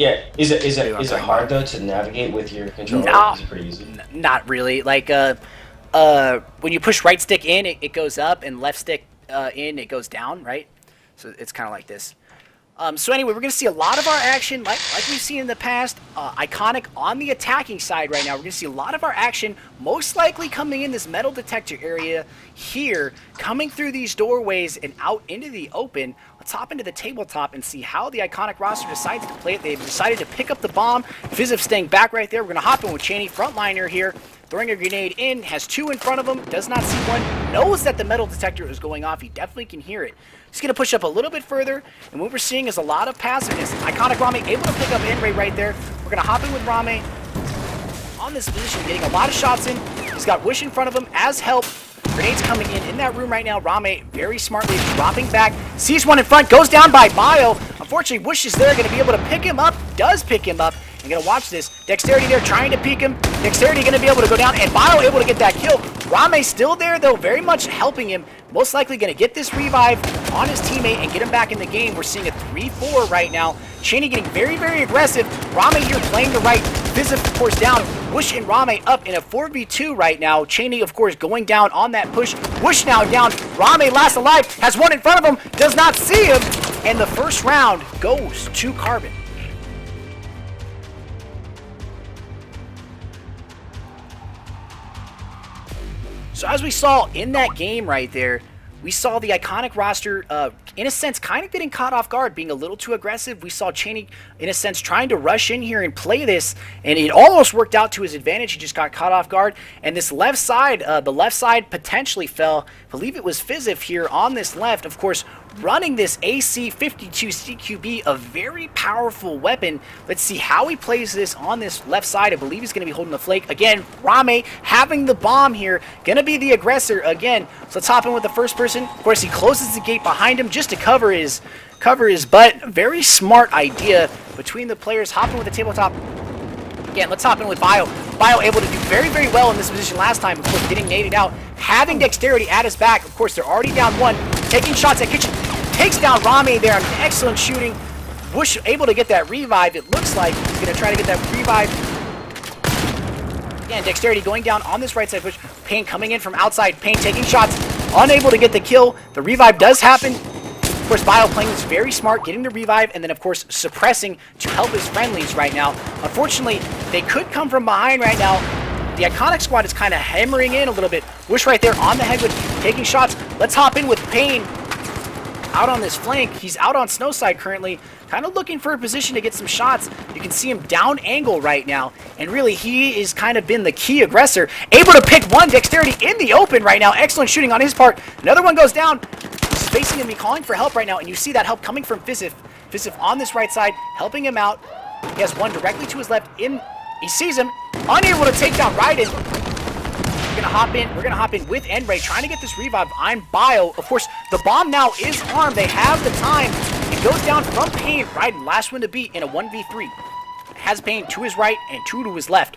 Yeah, is it hard though to navigate with your controller? No, Is it pretty easy? not really. Like when you push right stick in, it goes up, and left stick in, it goes down, right? So it's kind of like this. So anyway, we're going to see a lot of our action, like we've seen in the past. iCoNiC on the attacking side right now. We're going to see a lot of our action, most likely coming in this metal detector area here, coming through these doorways and out into the open. Let's hop into the tabletop and see how the iCoNiC roster decides to play it. They've decided to pick up the bomb. Fiziv staying back right there. We're going to hop in with Cheney, frontliner here. Throwing a grenade in, has two in front of him, does not see one, knows that the metal detector is going off. He definitely can hear it. He's going to push up a little bit further, and what we're seeing is a lot of passiveness. iCoNiC Rame able to pick up N-Ray right there. We're going to hop in with Rame on this position, getting a lot of shots in. He's got Wish in front of him as help. Grenades coming in that room right now. Rame very smartly dropping back. Sees one in front, goes down by Bio. Unfortunately, Wish is there, going to be able to pick him up. Does pick him up. I'm going to watch this. Dexterity there trying to peek him. Dexterity going to be able to go down, and Bio able to get that kill. Rame still there, though, very much helping him. Most likely going to get this revive on his teammate and get him back in the game. We're seeing a 3-4 right now. Cheney getting very, very aggressive. Rame here playing the right. Fiziv, of course, down. Wish and Rame up in a 4v2 right now. Cheney, of course, going down on that push. Wish now down. Rame last alive. Has one in front of him. Does not see him. And the first round goes to Carbon. So as we saw in that game right there, we saw the iCoNiC roster, in a sense, kind of getting caught off guard, being a little too aggressive. We saw Cheney, in a sense, trying to rush in here and play this, and it almost worked out to his advantage. He just got caught off guard. And this left side, the left side potentially fell. I believe it was Fiziv here on this left, of course, running this AC-52 CQB, a very powerful weapon. Let's see how he plays this on this left side. I believe he's going to be holding the flake. Again, Rame having the bomb here, going to be the aggressor again. So let's hop in with the first person. Of course, he closes the gate behind him just to cover his butt. Very smart idea between the players. Hopping with the tabletop. Again, let's hop in with Bio. Bio able to do very, very well in this position last time. Of course, getting naded out. Having Dexterity at his back. Of course, they're already down one. Taking shots at Kitchen. Takes down Rame there. Excellent shooting. Wish able to get that revive. It looks like he's going to try to get that revive. Again, Dexterity going down on this right side push. Payne coming in from outside. Payne taking shots. Unable to get the kill. The revive does happen. Of course, Bio playing this very smart, getting the revive, and then, of course, suppressing to help his friendlies right now. Unfortunately, they could come from behind right now. The iCoNiC squad is kind of hammering in a little bit. Wish right there on the head with taking shots. Let's hop in with Payne out on this flank. He's out on Snowside currently, kind of looking for a position to get some shots. You can see him down angle right now, and really he is kind of been the key aggressor. Able to pick one. Dexterity in the open right now. Excellent shooting on his part. Another one goes down. He's facing him, calling for help right now, and you see that help coming from Fiziv. Fiziv on this right side, helping him out. He has one directly to his left. He sees him, unable to take down Raiden. We're gonna hop in with N-Ray, trying to get this revive on Bio. Of course, the bomb now is armed. They have the time. It goes down from Payne. Raiden, last one to beat in a 1v3. Has Payne to his right and two to his left.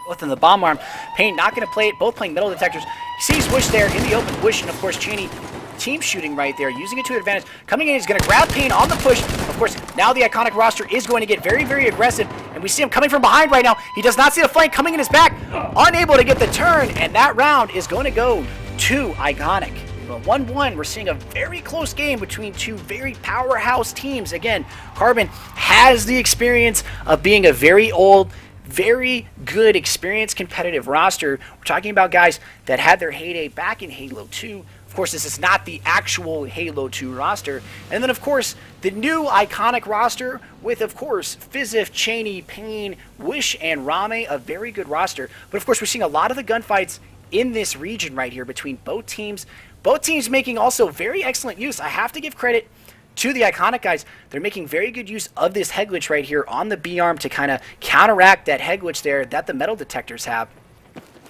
Both in the bomb arm. Payne not gonna play it. Both playing metal detectors. He sees Wish there in the open. Wish and, of course, Cheney team shooting right there, using it to his advantage. Coming in, he's going to grab Payne on the push. Of course, now the iCoNiC roster is going to get very, very aggressive, and we see him coming from behind right now. He does not see the flank coming in his back, unable to get the turn, and that round is going to go to iCoNiC. 1-1, we're seeing a very close game between two very powerhouse teams. Again, Carbon has the experience of being a very old, very good, experienced, competitive roster. We're talking about guys that had their heyday back in Halo 2. Of course, this is not the actual Halo 2 roster. And then, of course, the new iCoNiC roster with, of course, Fiziv, Cheney, Payne, Wish, and Rame, a very good roster. But, of course, we're seeing a lot of the gunfights in this region right here between both teams. Both teams making also very excellent use. I have to give credit to the iCoNiC guys. They're making very good use of this head glitch right here on the B-arm to kind of counteract that head glitch there that the metal detectors have.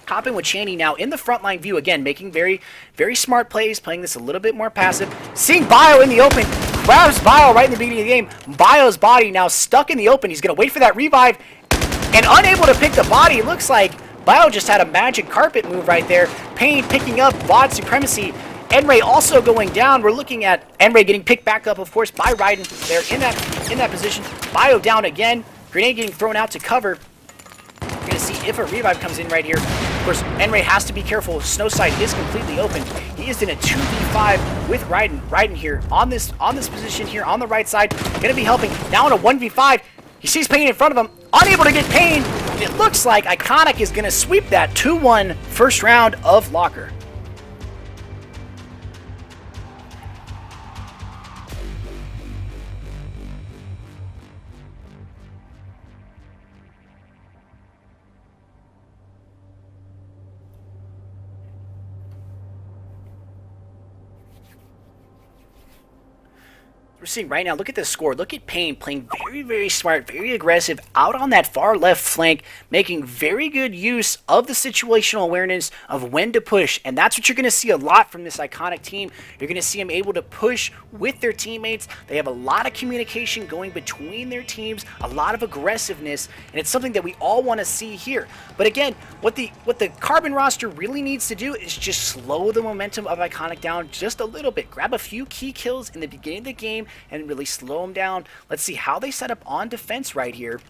Hopping with Cheney now in the frontline view again, making very, very smart plays, playing this a little bit more passive. Seeing Bio in the open, grabs Bio right in the beginning of the game. Bio's body now stuck in the open. He's going to wait for that revive and unable to pick the body. It looks like Bio just had a magic carpet move right there. Payne picking up VOD supremacy. N-Ray also going down. We're looking at N-Ray getting picked back up, of course, by Raiden. They're in that in that position. Bio down again. Grenade getting thrown out to cover. We're going to see if a revive comes in right here. Of course, Enray has to be careful. Snowside is completely open. He is in a 2v5 with Raiden here on this position here on the right side. Going to be helping. Now in a 1v5. He sees Payne in front of him. Unable to get Payne. And it looks like iCoNiC is going to sweep that 2-1 first round of Locker. We're seeing right now, look at this score. Look at Payne playing very, very smart, very aggressive, out on that far left flank, making very good use of the situational awareness of when to push. And that's what you're going to see a lot from this iCoNiC team. You're going to see them able to push with their teammates. They have a lot of communication going between their teams, a lot of aggressiveness, and it's something that we all want to see here. But again, what the Carbon roster really needs to do is just slow the momentum of iCoNiC down just a little bit. Grab a few key kills in the beginning of the game and really slow them down. Let's see how they set up on defense right here.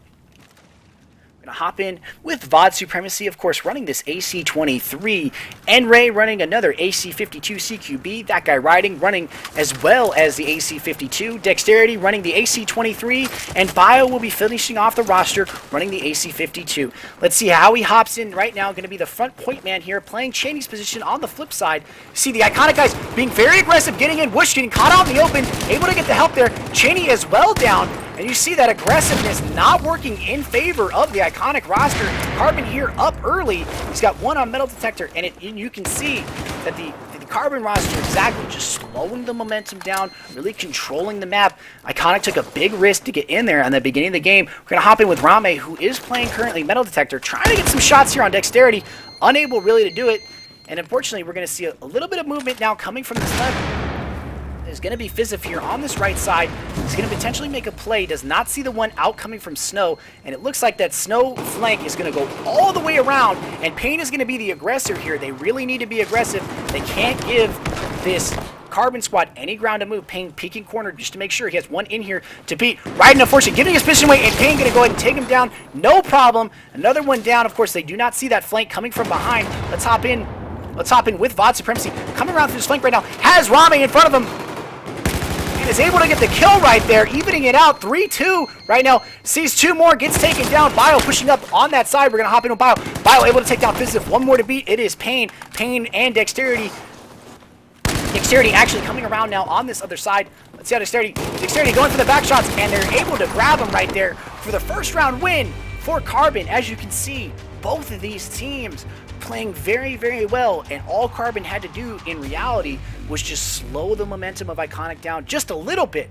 We're going to hop in with VOD Supremacy, of course, running this AC-23. Enray running another AC-52 CQB. That guy running as well as the AC-52. Dexterity running the AC-23. And Bio will be finishing off the roster running the AC-52. Let's see how he hops in right now. Going to be the front point man here, playing Cheney's position on the flip side. See the iCoNiC guys being very aggressive, getting in. Whoosh getting caught out in the open. Able to get the help there. Cheney as well down. And you see that aggressiveness not working in favor of the iCoNiC roster. Carbon here up early. He's got one on metal detector, and you can see that the Carbon roster exactly just slowing the momentum down, really controlling the map. iCoNiC took a big risk to get in there on the beginning of the game. We're going to hop in with Rame, who is playing currently metal detector, trying to get some shots here on Dexterity. Unable really to do it. And unfortunately, we're going to see a little bit of movement now coming from this left. There's going to be Fizzif here on this right side. He's going to potentially make a play. Does not see the one out coming from Snow. And it looks like that Snow flank is going to go all the way around. And Payne is going to be the aggressor here. They really need to be aggressive. They can't give this Carbon squad any ground to move. Payne peeking corner just to make sure he has one in here to beat. Raiden, unfortunately, giving his position away. And Payne going to go ahead and take him down. No problem. Another one down. Of course, they do not see that flank coming from behind. Let's hop in. Let's hop in with VOD Supremacy. Coming around through this flank right now. Has Rame in front of him. And is able to get the kill right there, evening it out. 3-2 right now. Sees two more, gets taken down. Bio pushing up on that side. We're going to hop in with Bio. Bio able to take down Fizzif. One more to beat. It is Payne. Payne and Dexterity. Dexterity actually coming around now on this other side. Let's see how Dexterity going for the back shots, and they're able to grab him right there for the first round win for Carbon. As you can see, both of these teams playing very, very well, and all Carbon had to do in reality was just slow the momentum of iCoNiC down just a little bit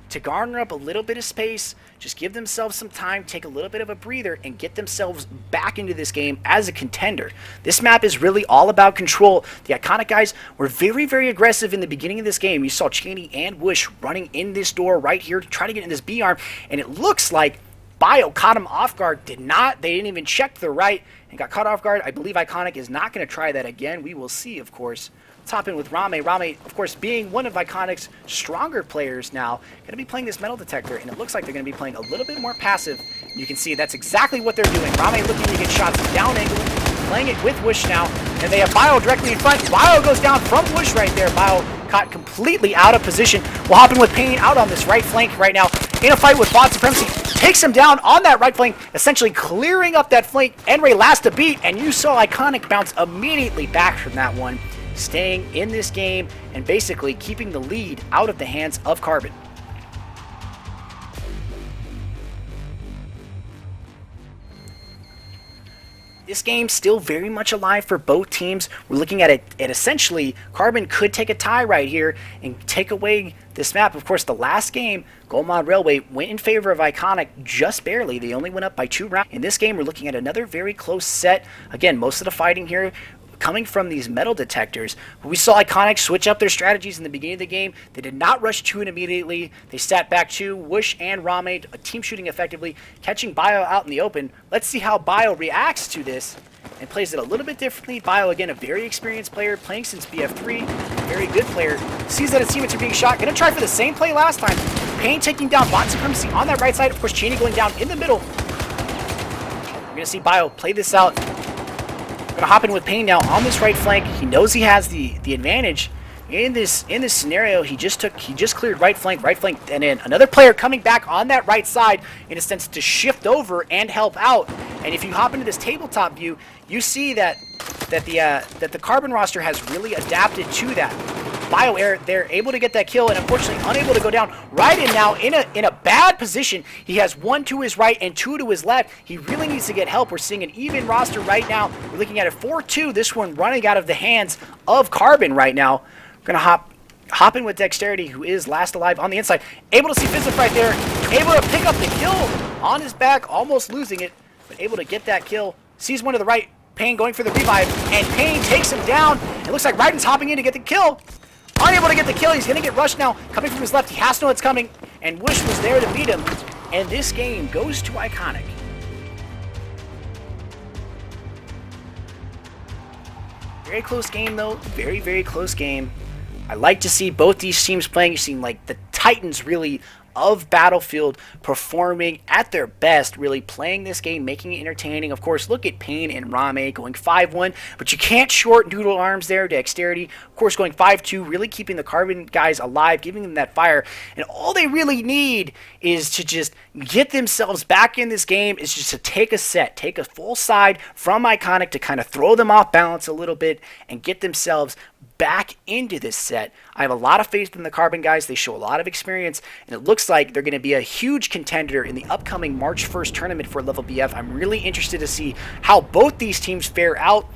to garner up a little bit of space, just give themselves some time, take a little bit of a breather, and get themselves back into this game as a contender. This map is really all about control. The iCoNiC guys were very, very aggressive in the beginning of this game. You saw Cheney and Whoosh running in this door right here to try to get in this B-arm, and it looks like Bio caught him off guard. They didn't even check the right and got caught off guard. I believe iCoNiC is not going to try that again. We will see, of course. Let's hop in with Rame. Rame, of course, being one of iCoNic's stronger players now, going to be playing this metal detector, and it looks like they're going to be playing a little bit more passive. You can see that's exactly what they're doing. Rame looking to get shots down angle, playing it with Whoosh now, and they have Bio directly in front. Bio goes down from Whoosh right there. Bio caught completely out of position. We'll hop in with Payne out on this right flank right now in a fight with VOD Supremacy. Takes him down on that right flank, essentially clearing up that flank. Enray last to beat, and you saw iCoNiC bounce immediately back from that one, staying in this game and basically keeping the lead out of the hands of Carbon. This game still very much alive for both teams. We're looking at it, and essentially Carbon could take a tie right here and take away this map. Of course, the last game, Gold Mod Railway, went in favor of iCoNiC just barely. They only went up by 2 rounds. In this game, we're looking at another very close set. Again, most of the fighting here coming from these metal detectors. We saw iCoNiC switch up their strategies in the beginning of the game. They did not rush to it immediately. They sat back to Whoosh and Rame, a team shooting effectively, catching Bio out in the open. Let's see how Bio reacts to this and plays it a little bit differently. Bio, again, a very experienced player, playing since BF3, very good player. Sees that his teammates are being shot. Gonna try for the same play last time. Pain taking down Bot Supremacy on that right side. Of course, Cheney going down in the middle. We're gonna see Bio play this out. Gonna hop in with Pain now on this right flank. He knows he has the advantage. In this scenario, he just cleared right flank, and then another player coming back on that right side in a sense to shift over and help out. And if you hop into this tabletop view, you see that the Carbon roster has really adapted to that. BioAir, they're able to get that kill, and unfortunately unable to go down. Raiden now in a bad position. He has 1 to his right and 2 to his left. He really needs to get help. We're seeing an even roster right now. We're looking at a 4-2. This one running out of the hands of Carbon right now. We're gonna hop in with Dexterity, who is last alive on the inside. Able to see Fizzle right there. Able to pick up the kill on his back, almost losing it, but able to get that kill. Sees one to the right. Pain going for the revive, and Pain takes him down. It looks like Raiden's hopping in to get the kill. Unable to get the kill. He's gonna get rushed now. Coming from his left. He has to know it's coming, and Wish was there to beat him. And this game goes to iCoNiC. Very close game, though. Very, very close game. I like to see both these teams playing. You've seen like the Titans really of Battlefield performing at their best, really playing this game, making it entertaining. Of course, look at Pain and Rame going 5-1, but you can't short Noodle Arms there. Dexterity, of course, going 5-2, really keeping the Carbon guys alive, giving them that fire. And all they really need is to just get themselves back in this game, is just to take a set, take a full side from iCoNiC to kind of throw them off balance a little bit and get themselves back into this set. I have a lot of faith in the Carbon guys. They show a lot of experience, and it looks like they're going to be a huge contender in the upcoming March 1st tournament for Level BF. I'm really interested to see how both these teams fare out.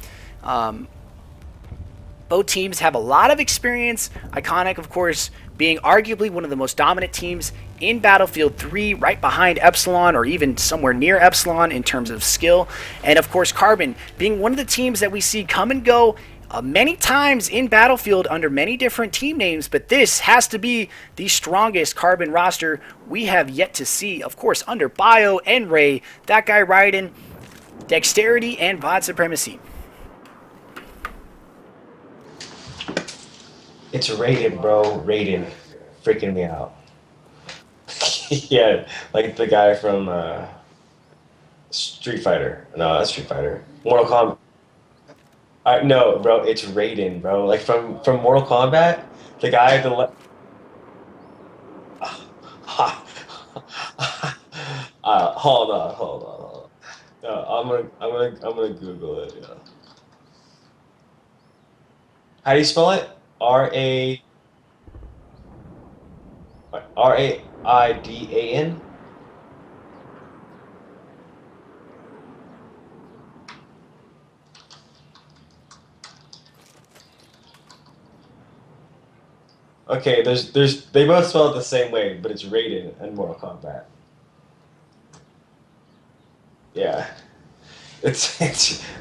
Both teams have a lot of experience. iCoNiC, of course, being arguably one of the most dominant teams in Battlefield 3, right behind Epsilon, or even somewhere near Epsilon in terms of skill. And of course, Carbon being one of the teams that we see come and go many times in Battlefield under many different team names, but this has to be the strongest Carbon roster we have yet to see. Of course, under Bio and Ray, that guy Raiden, Dexterity, and VOD Supremacy. It's Raiden, bro. Raiden. Freaking me out. Yeah, like the guy from Street Fighter. No, that's Street Fighter. Mortal Kombat. No, bro, it's Raiden, bro. Like from Mortal Kombat, the guy at the left. Hold on. No, I'm gonna Google it. Yeah. How do you spell it? Raidan. Okay, they both spell it the same way, but it's Raiden and Mortal Kombat. Yeah. It's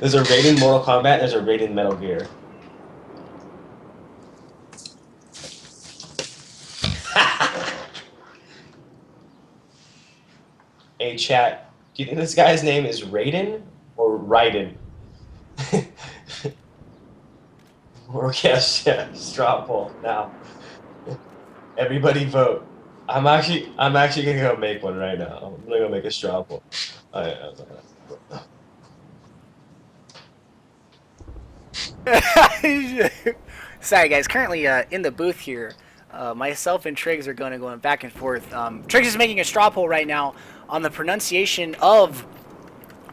there's a Raiden Mortal Kombat, there's a Raiden Metal Gear. Hey chat, do you think this guy's name is Raiden or Raiden? Or yes, yeah, straw poll now. Everybody vote. I'm actually gonna go make one right now. I'm gonna go make a straw poll. Sorry guys, currently in the booth here, myself and Triggs are going back and forth. Triggs is making a straw poll right now on the pronunciation of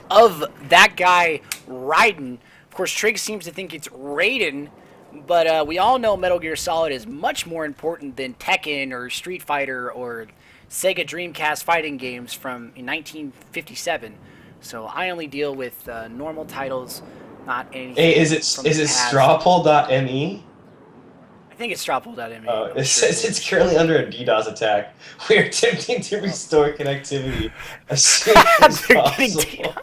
that guy Raiden. Of course, Triggs seems to think it's Raiden, but we all know Metal Gear Solid is much more important than Tekken or Street Fighter or Sega Dreamcast fighting games from 1957. So I only deal with normal titles, not anything. Hey, is it strawpoll.me? I think it's strawpoll.me. It says it's currently under a DDoS attack. We are attempting to restore connectivity as soon as possible.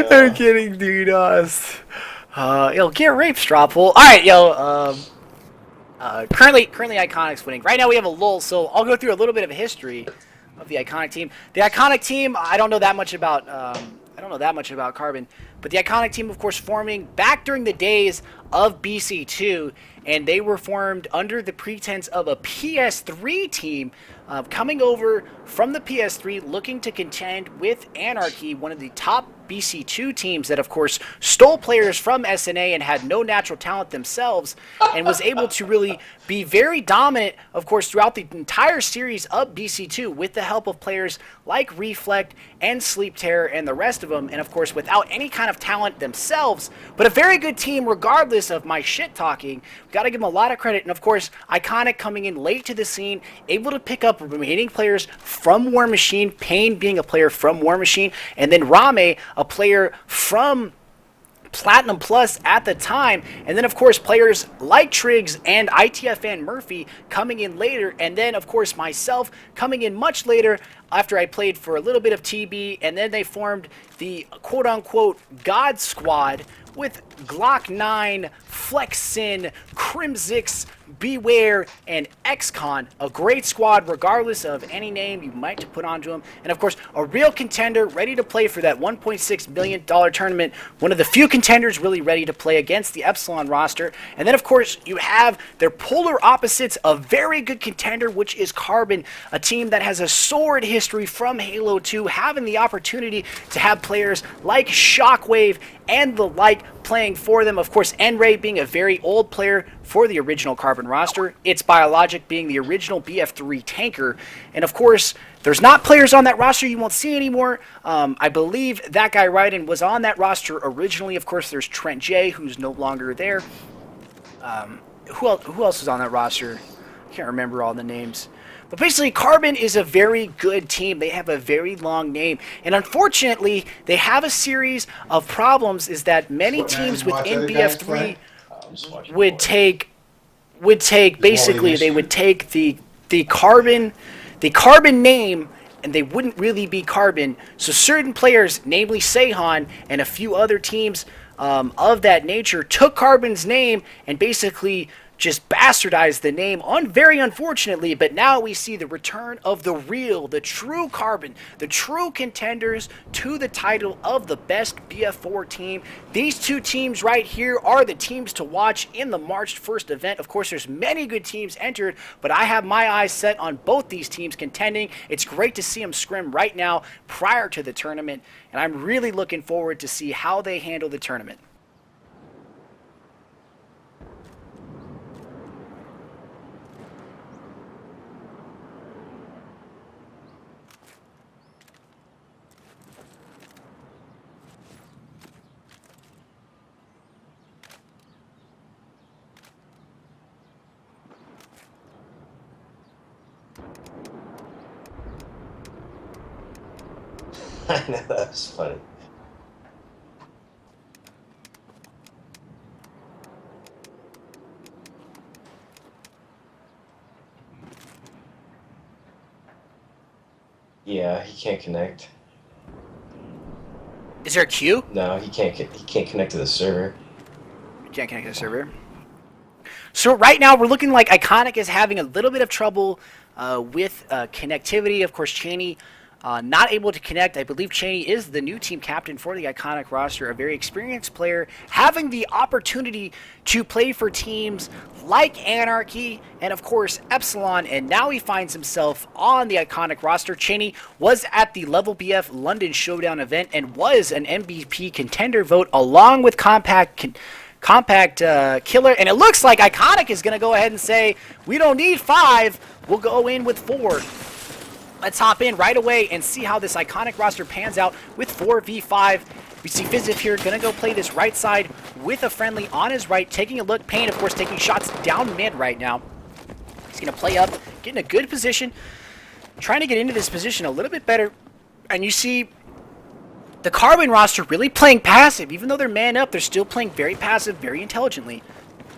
They're getting DDoS. Yo, get raped, Strawpoll. Alright, yo, currently iCoNic's winning. Right now we have a lull, so I'll go through a little bit of a history of the iCoNiC team. The iCoNiC team, I don't know that much about don't know that much about Carbon. But the iCoNiC team, of course, forming back during the days of BC2, and they were formed under the pretense of a PS3 team coming over from the PS3 looking to contend with Anarchy, one of the top BC2 teams that, of course, stole players from SNA and had no natural talent themselves, and was able to really be very dominant, of course, throughout the entire series of BC2 with the help of players like Reflect and Sleep Terror and the rest of them, and of course without any kind of talent themselves, but a very good team regardless of my shit talking. Got to give them a lot of credit, and of course iCoNiC coming in late to the scene, able to pick up remaining players from War Machine, Pain being a player from War Machine, and then Rame, a player from Platinum Plus at the time, and then of course players like Triggs and ITFN Murphy coming in later, and then of course myself coming in much later after I played for a little bit of TB, and then they formed the quote-unquote God Squad with Glock 9, Flexin, Crimzix, Beware, and XCon. A great squad regardless of any name you might put onto them. And of course, a real contender ready to play for that $1.6 million tournament. One of the few contenders really ready to play against the Epsilon roster. And then of course, you have their polar opposites, a very good contender, which is Carbon, a team that has a storied history from Halo 2, having the opportunity to have players like Shockwave and the like playing for them. Of course, N-Ray being a very old player for the original Carbon roster. It's Biologic being the original BF3 tanker. And of course, there's not players on that roster you won't see anymore. I believe that guy Ryden was on that roster originally. Of course, there's Trent J, who's no longer there. Who else is on that roster? I can't remember all the names. But basically, Carbon is a very good team. They have a very long name. And unfortunately, they have a series of problems, is that many teams within BF3 would take basically, they would take the Carbon name, and they wouldn't really be Carbon. So certain players, namely Seihan and a few other teams of that nature, took Carbon's name and basically just bastardized the name, very unfortunately. But now we see the return of the real, the true Carbon, the true contenders to the title of the best BF4 team. These two teams right here are the teams to watch in the March 1st event. Of course, there's many good teams entered, but I have my eyes set on both these teams contending. It's great to see them scrim right now prior to the tournament, and I'm really looking forward to see how they handle the tournament. I know, that was funny. Yeah, he can't connect. Is there a queue? No, he can't connect to the server. Can't connect to the server. So right now we're looking like iCoNiC is having a little bit of trouble with connectivity. Of course, Cheney not able to connect. I believe Cheney is the new team captain for the iCoNiC roster, a very experienced player, having the opportunity to play for teams like Anarchy and, of course, Epsilon, and now he finds himself on the iCoNiC roster. Cheney was at the Level BF London Showdown event and was an MVP contender vote along with Compact Killer, and it looks like iCoNiC is going to go ahead and say, we don't need 5, we'll go in with 4. Let's hop in right away and see how this iCoNiC roster pans out with 4v5. We see Fizif here, going to go play this right side with a friendly on his right, taking a look. Pain, of course, taking shots down mid right now. He's going to play up, getting a good position, trying to get into this position a little bit better. And you see the Carbon roster really playing passive. Even though they're man up, they're still playing very passive, very intelligently.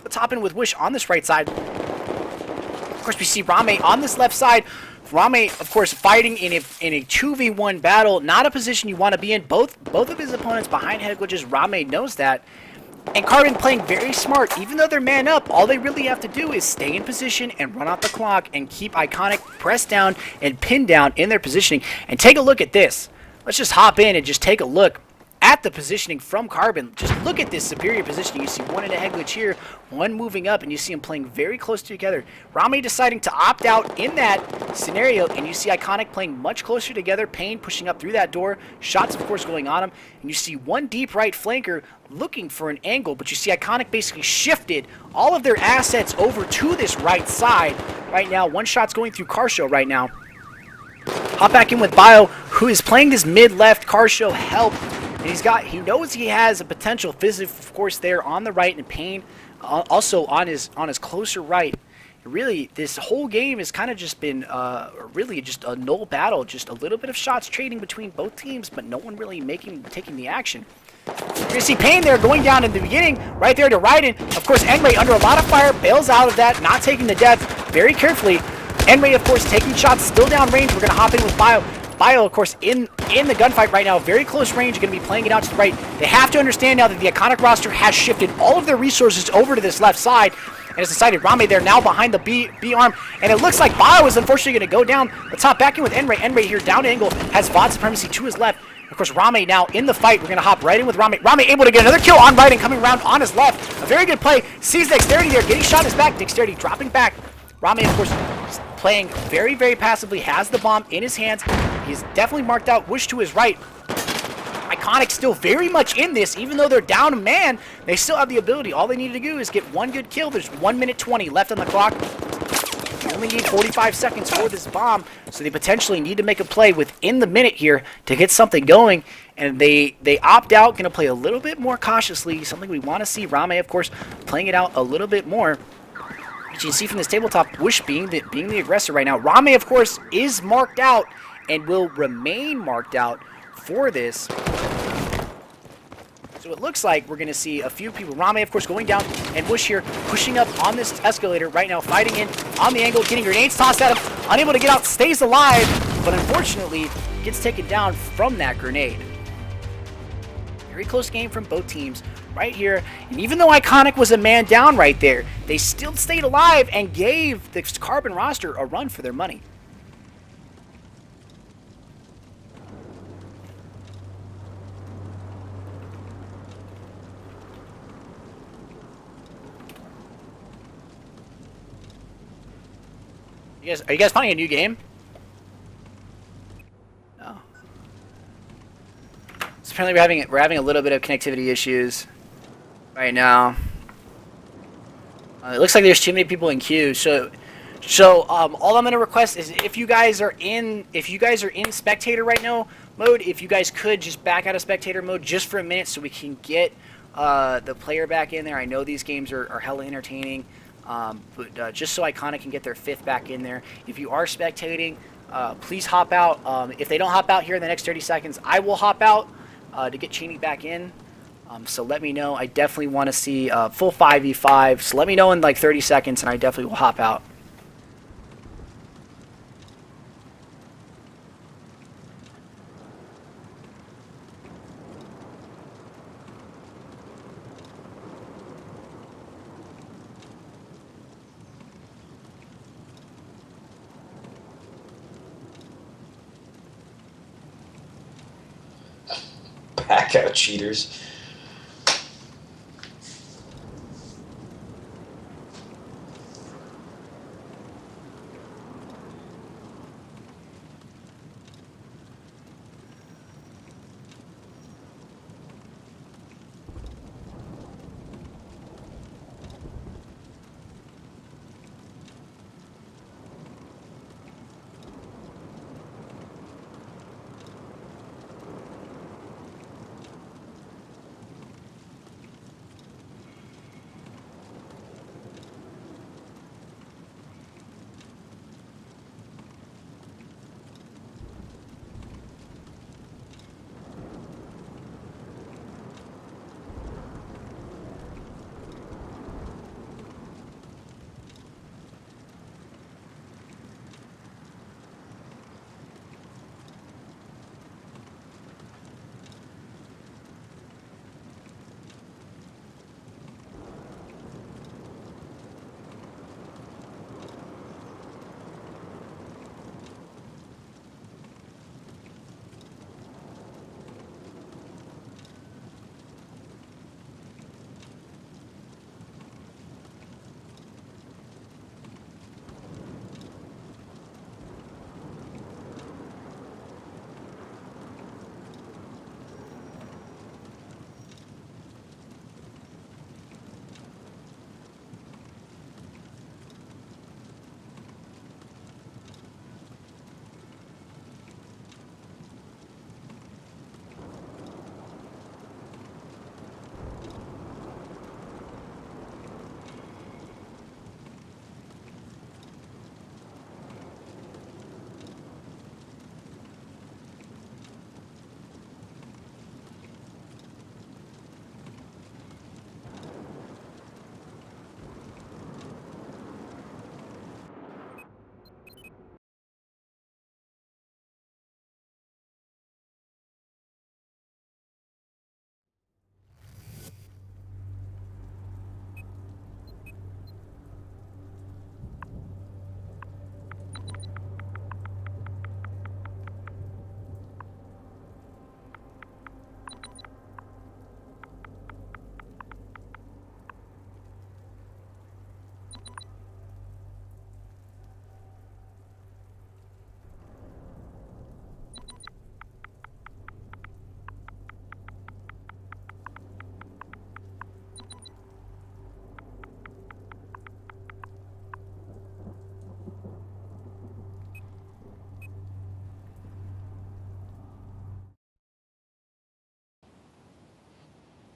Let's hop in with Wish on this right side. Of course, we see Rame on this left side. Rame, of course, fighting in a 2v1 battle, not a position you want to be in. Both of his opponents behind head glitches. Rame knows that. And Carbon playing very smart. Even though they're man up, all they really have to do is stay in position and run out the clock and keep iCoNiC pressed down and pinned down in their positioning. And take a look at this. Let's just hop in and just take a look at the positioning from Carbon. Just look at this superior positioning. You see one in a head glitch here, one moving up, and you see them playing very close together. Rame deciding to opt out in that scenario, and you see iCoNiC playing much closer together. Payne pushing up through that door. Shots, of course, going on him. And you see one deep right flanker looking for an angle, but you see iCoNiC basically shifted all of their assets over to this right side. Right now, one shot's going through Carshow right now. Hop back in with Bio, who is playing this mid-left. Carshow help, and he knows he has a potential physic, of course, there on the right, and Payne also on his closer right. Really, this whole game has kind of just been really just a null battle, just a little bit of shots trading between both teams, but no one really taking the action. You're going to see Payne there going down in the beginning, right there to Raiden. Of course, Enray under a lot of fire, bails out of that, not taking the death very carefully. Enray, of course, taking shots, still down range. We're going to hop in with Bio. Bio, of course, in the gunfight right now, very close range, going to be playing it out to the right. They have to understand now that the iCoNiC roster has shifted all of their resources over to this left side, and has decided Rame there now behind the B arm, and it looks like Bio is unfortunately going to go down. Let's hop back in with Enray. Enray here, down angle, has VOD supremacy to his left. Of course, Rame now in the fight. We're going to hop right in with Rame. Rame able to get another kill on right and coming around on his left. A very good play. Sees Dexterity there, getting shot in his back. Dexterity dropping back. Rame, of course, playing very, very passively, has the bomb in his hands. He's definitely marked out. Wish to his right. iCoNiC still very much in this, even though they're down a man, they still have the ability. All they need to do is get one good kill. There's 1 minute 20 left on the clock. They only need 45 seconds for this bomb, so they potentially need to make a play within the minute here to get something going. And they opt out, going to play a little bit more cautiously, something we want to see. Rame, of course, playing it out a little bit more. As you can see from this tabletop, Wish being the aggressor right now. Rame, of course, is marked out and will remain marked out for this. So it looks like we're going to see a few people. Rame, of course, going down, and Wish here pushing up on this escalator right now, fighting in on the angle, getting grenades tossed at him, unable to get out, stays alive, but unfortunately gets taken down from that grenade. Very close game from both teams right here, and even though iCoNiC was a man down right there, they still stayed alive and gave the Carbon roster a run for their money. Are you guys playing a new game? No. So apparently we're having a little bit of connectivity issues right now. It looks like there's too many people in queue. So all I'm gonna request is if you guys are in spectator right now mode, if you guys could just back out of spectator mode just for a minute so we can get the player back in there. I know these games are hella entertaining. But just so iCoNiC can get their fifth back in there. If you are spectating, please hop out. If they don't hop out here in the next 30 seconds, I will hop out to get Cheney back in. So let me know. I definitely want to see full 5v5. So let me know in like 30 seconds, and I definitely will hop out. Back out, cheaters.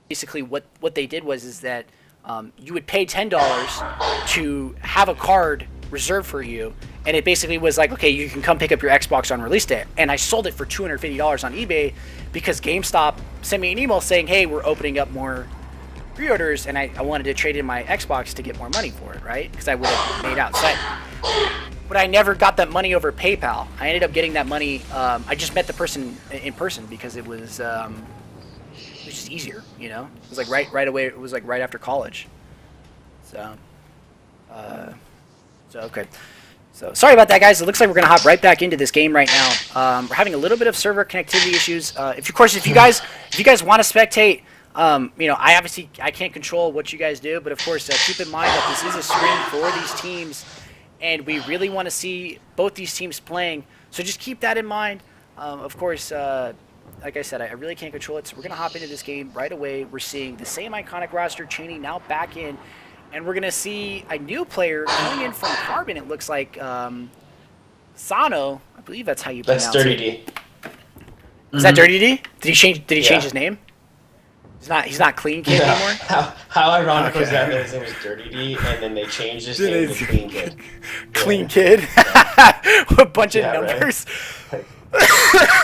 basically what they did is that you would pay $10 to have a card reserved for you, and it basically was like, okay, you can come pick up your Xbox on release day. And I sold it for $250 on eBay because GameStop sent me an email saying, hey, we're opening up more pre-orders, and I wanted to trade in my Xbox to get more money for it, right? Because I would have made out. But I never got that money over PayPal. I ended up getting that money. I just met the person in person because it was just easier, you know. It was like right away. It was like right after college. So okay. So sorry about that, guys. It looks like we're gonna hop right back into this game right now. We're having a little bit of server connectivity issues. If you guys want to spectate, you know, I can't control what you guys do, but of course, keep in mind that this is a screen for these teams, and we really want to see both these teams playing. So just keep that in mind. Of course, like I said, I really can't control it, so we're going to hop into this game right away. We're seeing the same iCoNiC roster, Cheney now back in, and we're going to see a new player coming in from Carbon. It looks like Sano. I believe that's how you pronounce it. That's Dirty D. Is that Dirty D? Did he change his name? He's not Clean Kid anymore? How ironic was that his name was Dirty D, and then they changed his name to Clean Kid. Clean Kid? A bunch of numbers. Right.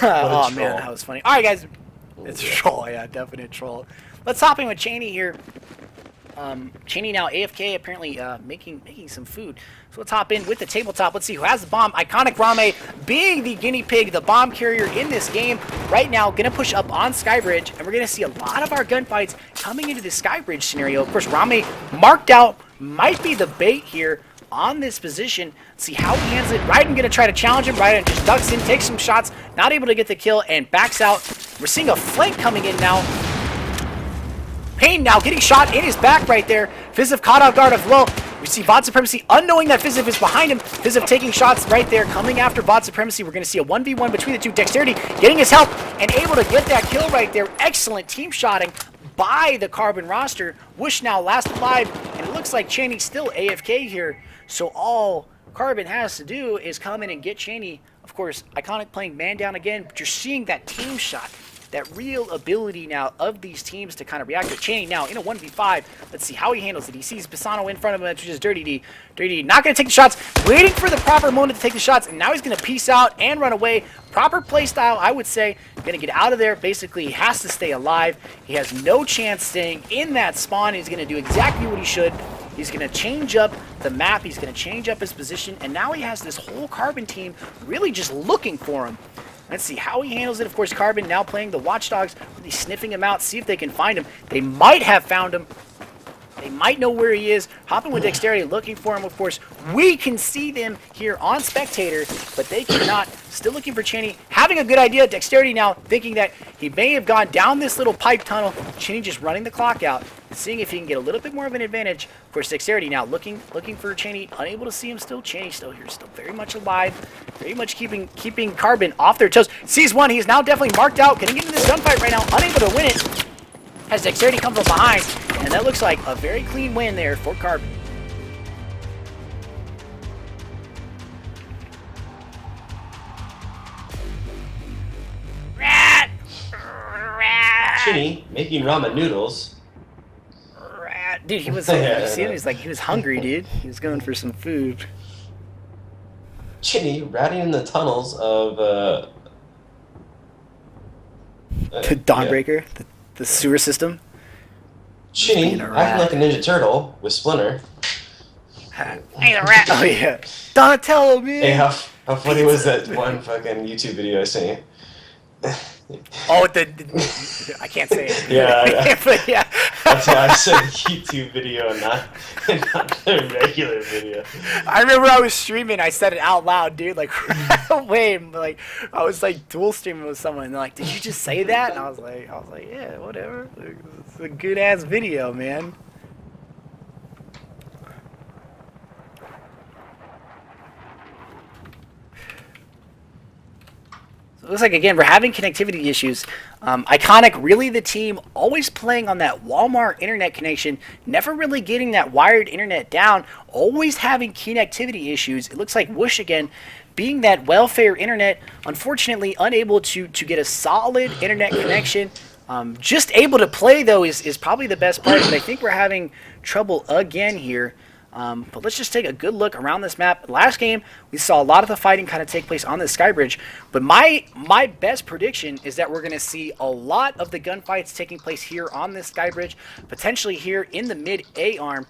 Oh man, that was funny. Alright guys, it's a troll, yeah, definite troll. Let's hop in with Cheney here. Cheney now AFK, apparently making some food. So let's hop in with the tabletop. Let's see who has the bomb. iCoNiC Rame being the guinea pig, the bomb carrier in this game. Right now, going to push up on Skybridge, and we're going to see a lot of our gunfights coming into the Skybridge scenario. Of course, Rame marked out, might be the bait here on this position. Let's see how he handles it. Raiden going to try to challenge him. Raiden just ducks in, takes some shots, not able to get the kill, and backs out. We're seeing a flank coming in now. Payne now getting shot in his back right there. Fizziv caught off guard as well. We see VOD Supremacy unknowing that Fizziv is behind him. Fizziv taking shots right there, coming after VOD Supremacy. We're going to see a 1v1 between the two. Dexterity getting his help and able to get that kill right there. Excellent team shotting by the Carbon roster. Whoosh now last alive, and it looks like Cheney's still AFK here. So all Carbon has to do is come in and get Cheney. Of course, iCoNiC playing man down again, but you're seeing that team shot. That real ability now of these teams to kind of react to Cheney now in a 1v5. Let's see how he handles it. He sees Pisano in front of him, which is Dirty D. Dirty D not going to take the shots, waiting for the proper moment to take the shots, and now he's going to peace out and run away. Proper play style, I would say. Going to get out of there. Basically, he has to stay alive. He has no chance staying in that spawn. He's going to do exactly what he should. He's going to change up the map. He's going to change up his position, and now he has this whole Carbon team really just looking for him. Let's see how he handles it. Of course, Carbon now playing the Watchdogs, really sniffing him out, see if they can find him. They might have found him. They might know where he is. Hopping with Dexterity, looking for him, of course. We can see them here on Spectator, but they cannot. Still looking for Cheney. Having a good idea. Dexterity now thinking that he may have gone down this little pipe tunnel. Cheney just running the clock out, seeing if he can get a little bit more of an advantage. Of course, Dexterity now looking for Cheney. Unable to see him still. Cheney still here, still very much alive. Very much keeping Carbon off their toes. Sees one. He's now definitely marked out. Getting into this gunfight right now. Unable to win it. Has Dexterity come from behind. And that looks like a very clean win there for Carbon. Rat! Cheney making ramen noodles. Rat! Dude, he was you see him? He was hungry, dude. He was going for some food. Cheney ratting in the tunnels of The Dawnbreaker, the sewer system. Cheney acting like a Ninja Turtle with Splinter. Hey, the rat! Oh yeah, Donatello, man. Hey, how funny was that one fucking YouTube video I sent you? Oh, I can't say it. Yeah, but yeah. That's why I said YouTube video and not the regular video. I remember I was streaming. I said it out loud, dude. Like, wait, like I was like dual streaming with someone, and they're like, "Did you just say that?" And I was like, "Yeah, whatever. Like, it's a good ass video, man." So it looks like, again, we're having connectivity issues. iCoNiC, really the team, always playing on that Walmart internet connection, never really getting that wired internet down, always having connectivity issues. It looks like Whoosh, again, being that welfare internet, unfortunately unable to get a solid internet connection. Just able to play, though, is probably the best part, but I think we're having trouble again here. But let's just take a good look around this map. Last game, we saw a lot of the fighting kind of take place on the Skybridge, but my best prediction is that we're going to see a lot of the gunfights taking place here on this Skybridge, potentially here in the mid-A arm.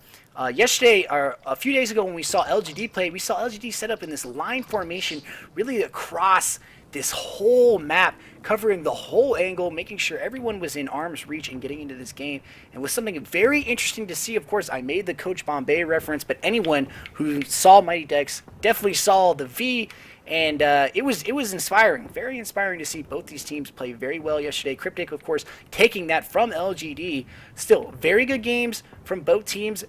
Yesterday, or a few days ago when we saw LGD play, we saw LGD set up in this line formation really across this whole map, covering the whole angle, making sure everyone was in arm's reach and getting into this game. And with something very interesting to see, of course, I made the Coach Bombay reference, but anyone who saw Mighty Dex definitely saw the V, and it was inspiring, very inspiring to see both these teams play very well yesterday. Cryptic, of course, taking that from LGD. Still, very good games from both teams.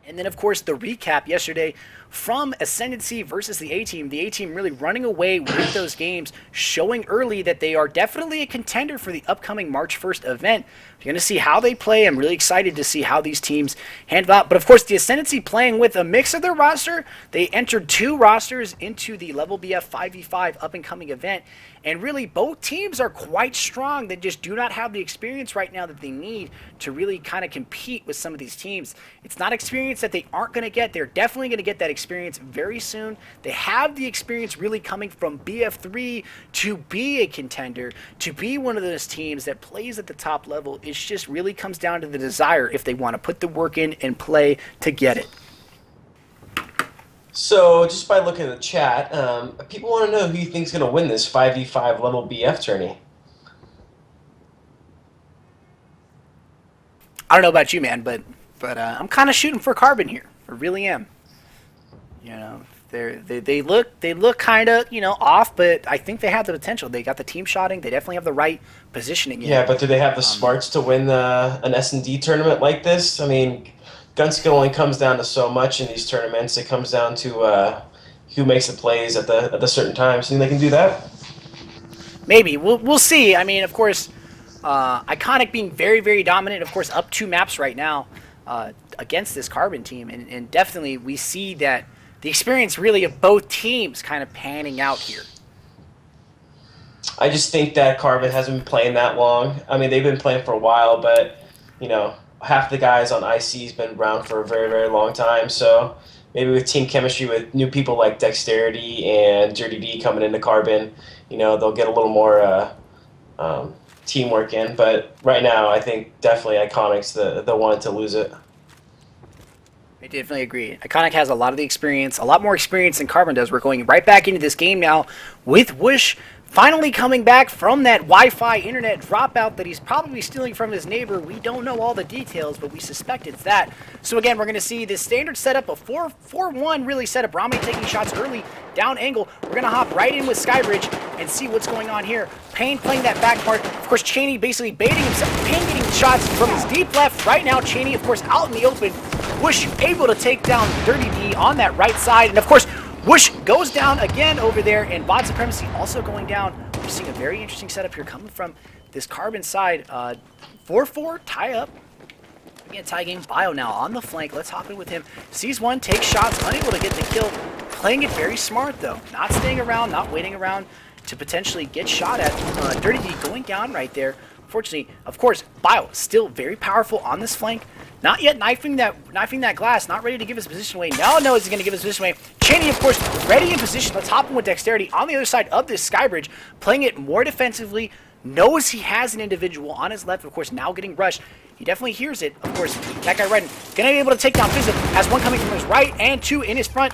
And then, of course, the recap yesterday from Ascendancy versus the A-Team. The A-Team really running away with those games, showing early that they are definitely a contender for the upcoming March 1st event. You're going to see how they play. I'm really excited to see how these teams handle out. But, of course, the Ascendancy playing with a mix of their roster. They entered 2 rosters into the Level BF 5v5 up-and-coming event. And really, both teams are quite strong. They just do not have the experience right now that they need to really kind of compete with some of these teams. It's not experience that they aren't going to get. They're definitely going to get that experience very soon. They have the experience really coming from BF3 to be a contender, to be one of those teams that plays at the top level. It just really comes down to the desire if they want to put the work in and play to get it. So, just by looking at the chat, people want to know who you think's going to win this 5v5 level BF tourney. I don't know about you, man, but I'm kind of shooting for Carbon here. I really am. You know, they look kind of, you know, off, but I think they have the potential. They got the team shotting. They definitely have the right positioning. Yeah, but do they have the smarts to win an S&D tournament like this? I mean, gun skill only comes down to so much in these tournaments. It comes down to who makes the plays at the certain times. So they can do that? Maybe. We'll see. I mean, of course, iCoNiC being very, very dominant, of course, up 2 maps right now against this Carbon team. And definitely we see that the experience really of both teams kind of panning out here. I just think that Carbon hasn't been playing that long. I mean, they've been playing for a while, but, you know, half the guys on IC has been around for a very, very long time. So maybe with team chemistry with new people like Dexterity and Dirty D coming into Carbon, you know, they'll get a little more teamwork in. But right now, I think definitely iCoNic's the one to lose it. I definitely agree. iCoNiC has a lot of the experience, a lot more experience than Carbon does. We're going right back into this game now with Whoosh finally coming back from that Wi-Fi internet dropout that he's probably stealing from his neighbor. We don't know all the details, but we suspect it's that. So again, we're going to see this standard setup, a 4-4-1 really setup. Rame taking shots early, down angle. We're going to hop right in with Skybridge and see what's going on here. Payne playing that back part. Of course, Cheney basically baiting himself. Payne getting shots from his deep left. Right now, Cheney, of course, out in the open. Whoosh able to take down Dirty D on that right side. And of course, Whoosh goes down again over there, and Bot Supremacy also going down. We're seeing a very interesting setup here coming from this Carbon side. 4-4, tie up. Again, tie game. Bio now on the flank. Let's hop in with him. Sees one, takes shots, unable to get the kill. Playing it very smart, though. Not staying around, not waiting around to potentially get shot at. Dirty D going down right there. Unfortunately, of course, Bio still very powerful on this flank. Not yet knifing that glass, not ready to give his position away. Now knows he's going to give his position away. Cheney, of course, ready in position. Let's hop in with Dexterity on the other side of this Skybridge, playing it more defensively, knows he has an individual on his left, of course, now getting rushed. He definitely hears it. Of course, that guy right, going to be able to take down Fizzip, has one coming from his right and 2 in his front.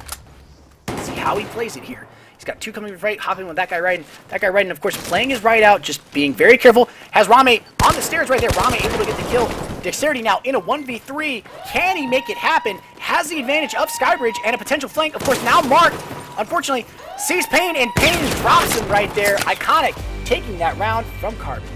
Let's see how he plays it here. He's got 2 coming from his right, hopping with that guy right, of course, playing his right out, just being very careful. Has Rame on the stairs right there. Rame able to get the kill. Dexterity now in a 1v3. Can he make it happen? Has the advantage of Skybridge and a potential flank. Of course, now Mark, unfortunately, sees Payne, and Payne drops him right there. iCoNiC taking that round from Carbon.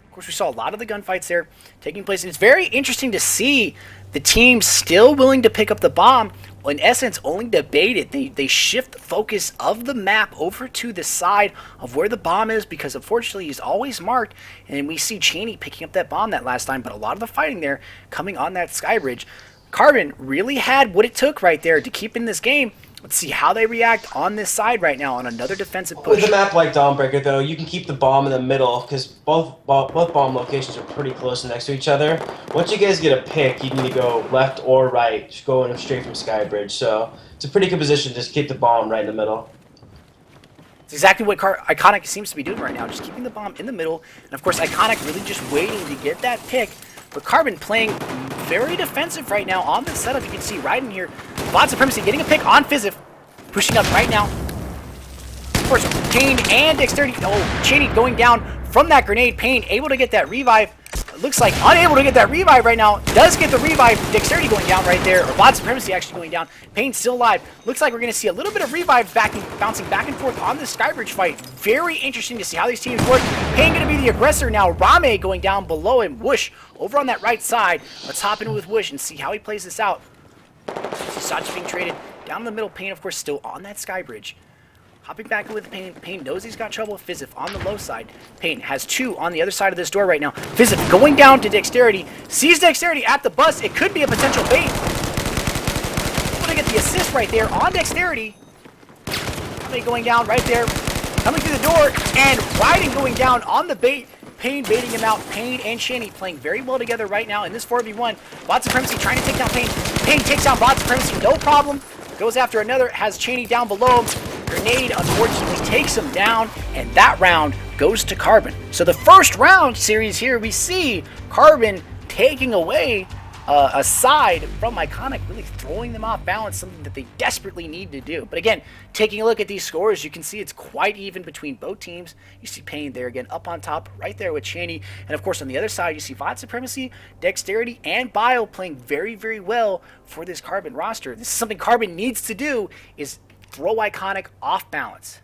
Of course, we saw a lot of the gunfights there taking place, and it's very interesting to see the team still willing to pick up the bomb. In essence, only debated. They shift the focus of the map over to the side of where the bomb is, because unfortunately he's always marked, and we see Cheney picking up that bomb that last time, but a lot of the fighting there coming on that Skybridge. Carbon really had what it took right there to keep in this game. Let's see how they react on this side right now on another defensive push. With a map like Dawnbreaker, though, you can keep the bomb in the middle because both bomb locations are pretty close next to each other. Once you guys get a pick, you can either go left or right, just going straight from Skybridge. So it's a pretty good position to just keep the bomb right in the middle. It's exactly what iCoNiC seems to be doing right now, just keeping the bomb in the middle. And of course, iCoNiC really just waiting to get that pick. But Carbon playing very defensive right now on this setup. You can see right in here, Bot Supremacy getting a pick on Fizzif, pushing up right now. Of course, Payne and Dexterity. Oh, Cheney going down from that grenade. Payne able to get that revive. Looks like unable to get that revive right now. Does get the revive. Dexterity going down right there. Or Bot Supremacy actually going down. Payne still alive. Looks like we're going to see a little bit of revive bouncing back and forth on this Skybridge fight. Very interesting to see how these teams work. Payne going to be the aggressor now. Rame going down below him. Whoosh over on that right side. Let's hop in with Whoosh and see how he plays this out. Sach being traded down in the middle. Payne, of course, still on that Skybridge. Hopping back in with Payne. Payne knows he's got trouble with Fizzif on the low side. Payne has two on the other side of this door right now. Fizzif going down to Dexterity. Sees Dexterity at the bus. It could be a potential bait. Able to get the assist right there on Dexterity. Going down right there. Coming through the door. And Riding going down on the bait. Payne baiting him out. Payne and Shanny playing very well together right now in this 4v1. Bot Supremacy trying to take down Payne. Payne takes down Bot Supremacy, no problem. Goes after another, has Cheney down below him. Grenade unfortunately takes him down, and that round goes to Carbon. So the first round series here, we see Carbon taking away a side from iCoNiC, really throwing them off balance, something that they desperately need to do. But again, taking a look at these scores, you can see it's quite even between both teams. You see Payne there again up on top, right there with Cheney. And of course on the other side, you see Bot Supremacy, Dexterity, and Bio playing very, very well for this Carbon roster. This is something Carbon needs to do, is throw iCoNiC off balance.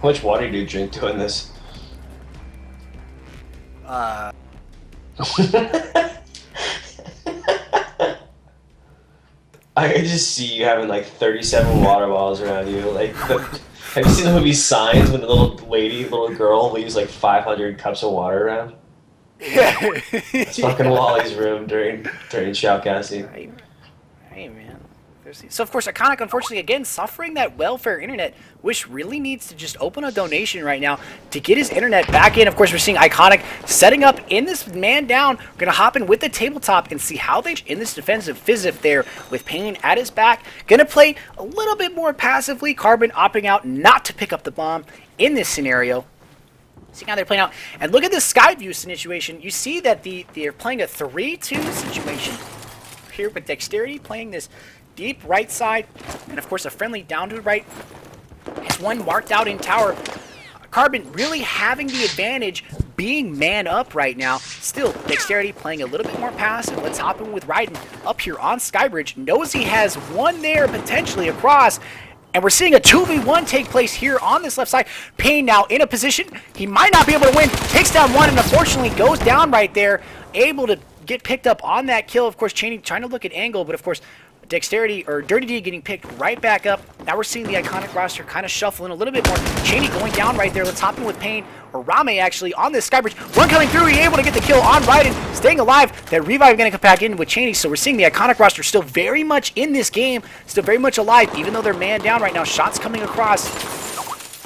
How much water do you drink doing this? Uh... I could just see you having like 37 water bottles around you. Like, have you seen the movie Signs when the little girl leaves like 500 cups of water around? It's fucking Wally's room during shoutcasting. Hey man. So of course iCoNiC unfortunately again suffering that welfare internet, which really needs to just open a donation right now to get his internet back in. Of course we're seeing iCoNiC setting up in this man down. We're gonna hop in with the tabletop and see how they in this defensive Fizzif there with Payne at his back. Gonna play a little bit more passively. Carbon opting out not to pick up the bomb in this scenario. See how they're playing out. And look at this Skyview situation. You see that they're playing a 3-2 situation here with Dexterity playing this deep right side, and of course a friendly down to the right. Has one marked out in tower. Carbon really having the advantage being man up right now. Still, Dexterity playing a little bit more passive. Let's hop in with Raiden up here on Skybridge. Knows he has one there potentially across. And we're seeing a 2v1 take place here on this left side. Payne now in a position. He might not be able to win. Takes down one and unfortunately goes down right there. Able to get picked up on that kill. Of course, Cheney trying to look at angle, but of course, Dexterity or Dirty D getting picked right back up. Now we're seeing the iCoNiC roster kind of shuffling a little bit more. Cheney going down right there. Let's hop in with Payne, or Rame actually, on this Skybridge. One coming through. He able to get the kill on Raiden. Staying alive. That revive going to come back in with Cheney. So we're seeing the iCoNiC roster still very much in this game. Still very much alive, even though they're man down right now. Shots coming across.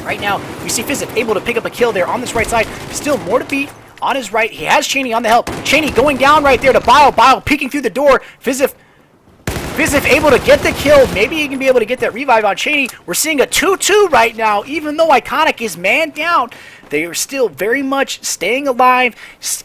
Right now, we see Fizzif able to pick up a kill there on this right side. Still more to beat. On his right, he has Cheney on the help. Cheney going down right there to Bile. Bile peeking through the door. Fizzif able to get the kill. Maybe he can be able to get that revive on Cheney. We're seeing a 2-2 right now. Even though iCoNiC is man down, they are still very much staying alive,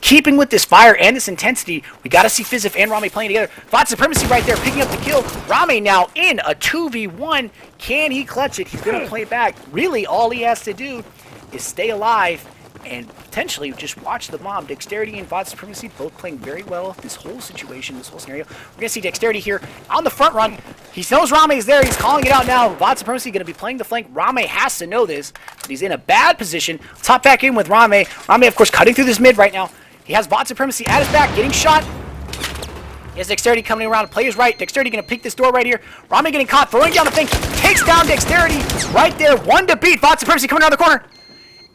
keeping with this fire and this intensity. We got to see Fizzif and Rame playing together. Bot Supremacy right there, picking up the kill. Rame now in a 2v1. Can he clutch it? He's going to play back. Really, all he has to do is stay alive and potentially just watch the bomb. Dexterity and Bot Supremacy both playing very well this whole situation, this whole scenario. We're going to see Dexterity here on the front run. He knows Rame is there. He's calling it out now. Bot Supremacy going to be playing the flank. Rame has to know this, but he's in a bad position. Let's hop back in with Rame. Rame, of course, cutting through this mid right now. He has Bot Supremacy at his back, getting shot. Yes, Dexterity coming around. Players right. Dexterity going to peek this door right here. Rame getting caught, throwing down the thing. Takes down Dexterity right there. One to beat. Bot Supremacy coming around the corner.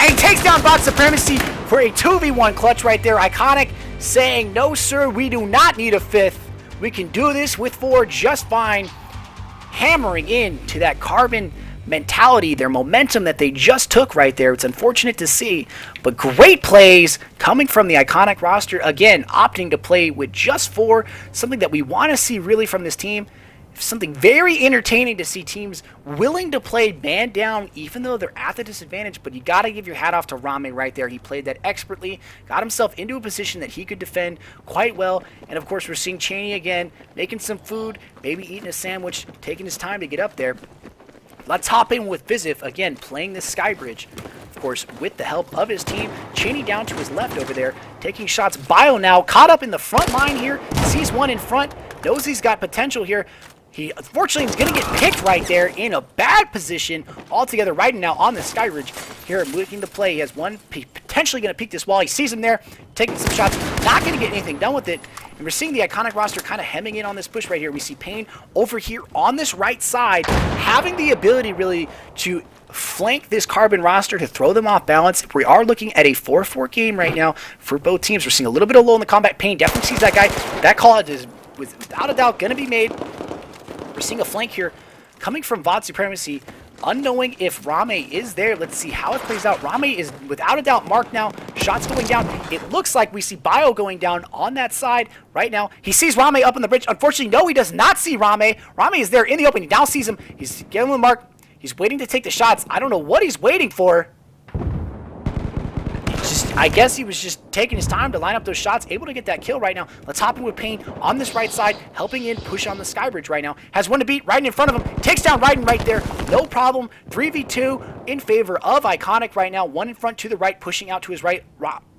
And he takes down Bot Supremacy for a 2v1 clutch right there. iCoNiC saying, no, sir, we do not need a fifth. We can do this with 4 just fine. Hammering into that Carbon mentality, their momentum that they just took right there. It's unfortunate to see, but great plays coming from the iCoNiC roster. Again, opting to play with just 4, something that we want to see really from this team. Something very entertaining to see teams willing to play man down even though they're at the disadvantage, but you got to give your hat off to Rame right there. He played that expertly, got himself into a position that he could defend quite well, and of course we're seeing Cheney again making some food, maybe eating a sandwich, taking his time to get up there. Let's hop in with Vizif, again, playing this sky bridge. Of course, with the help of his team. Cheney down to his left over there, taking shots. Bio now caught up in the front line here, sees one in front, knows he's got potential here. He, unfortunately, is going to get picked right there in a bad position altogether right now on the sky bridge. Here, looking to play. He has one, potentially going to peek this wall. He sees him there, taking some shots, not going to get anything done with it. And we're seeing the iCoNiC roster kind of hemming in on this push right here. We see Payne over here on this right side, having the ability really to flank this Carbon roster to throw them off balance. We are looking at a 4-4 game right now for both teams. We're seeing a little bit of low in the combat. Payne definitely sees that guy. That call out is without a doubt going to be made. We're seeing a flank here coming from VOD Supremacy, unknowing if Rame is there. Let's see how it plays out. Rame is without a doubt marked now. Shots going down. It looks like we see Bio going down on that side right now. He sees Rame up on the bridge. Unfortunately, no, he does not see Rame. Rame is there in the open. He now sees him. He's getting the mark. He's waiting to take the shots. I don't know what he's waiting for. I guess he was just taking his time to line up those shots, able to get that kill right now. Let's hop in with Payne on this right side, helping in, push on the sky bridge right now. Has one to beat, Raiden in front of him, takes down Raiden right there, no problem. 3v2 in favor of iCoNiC right now. One in front to the right, pushing out to his right.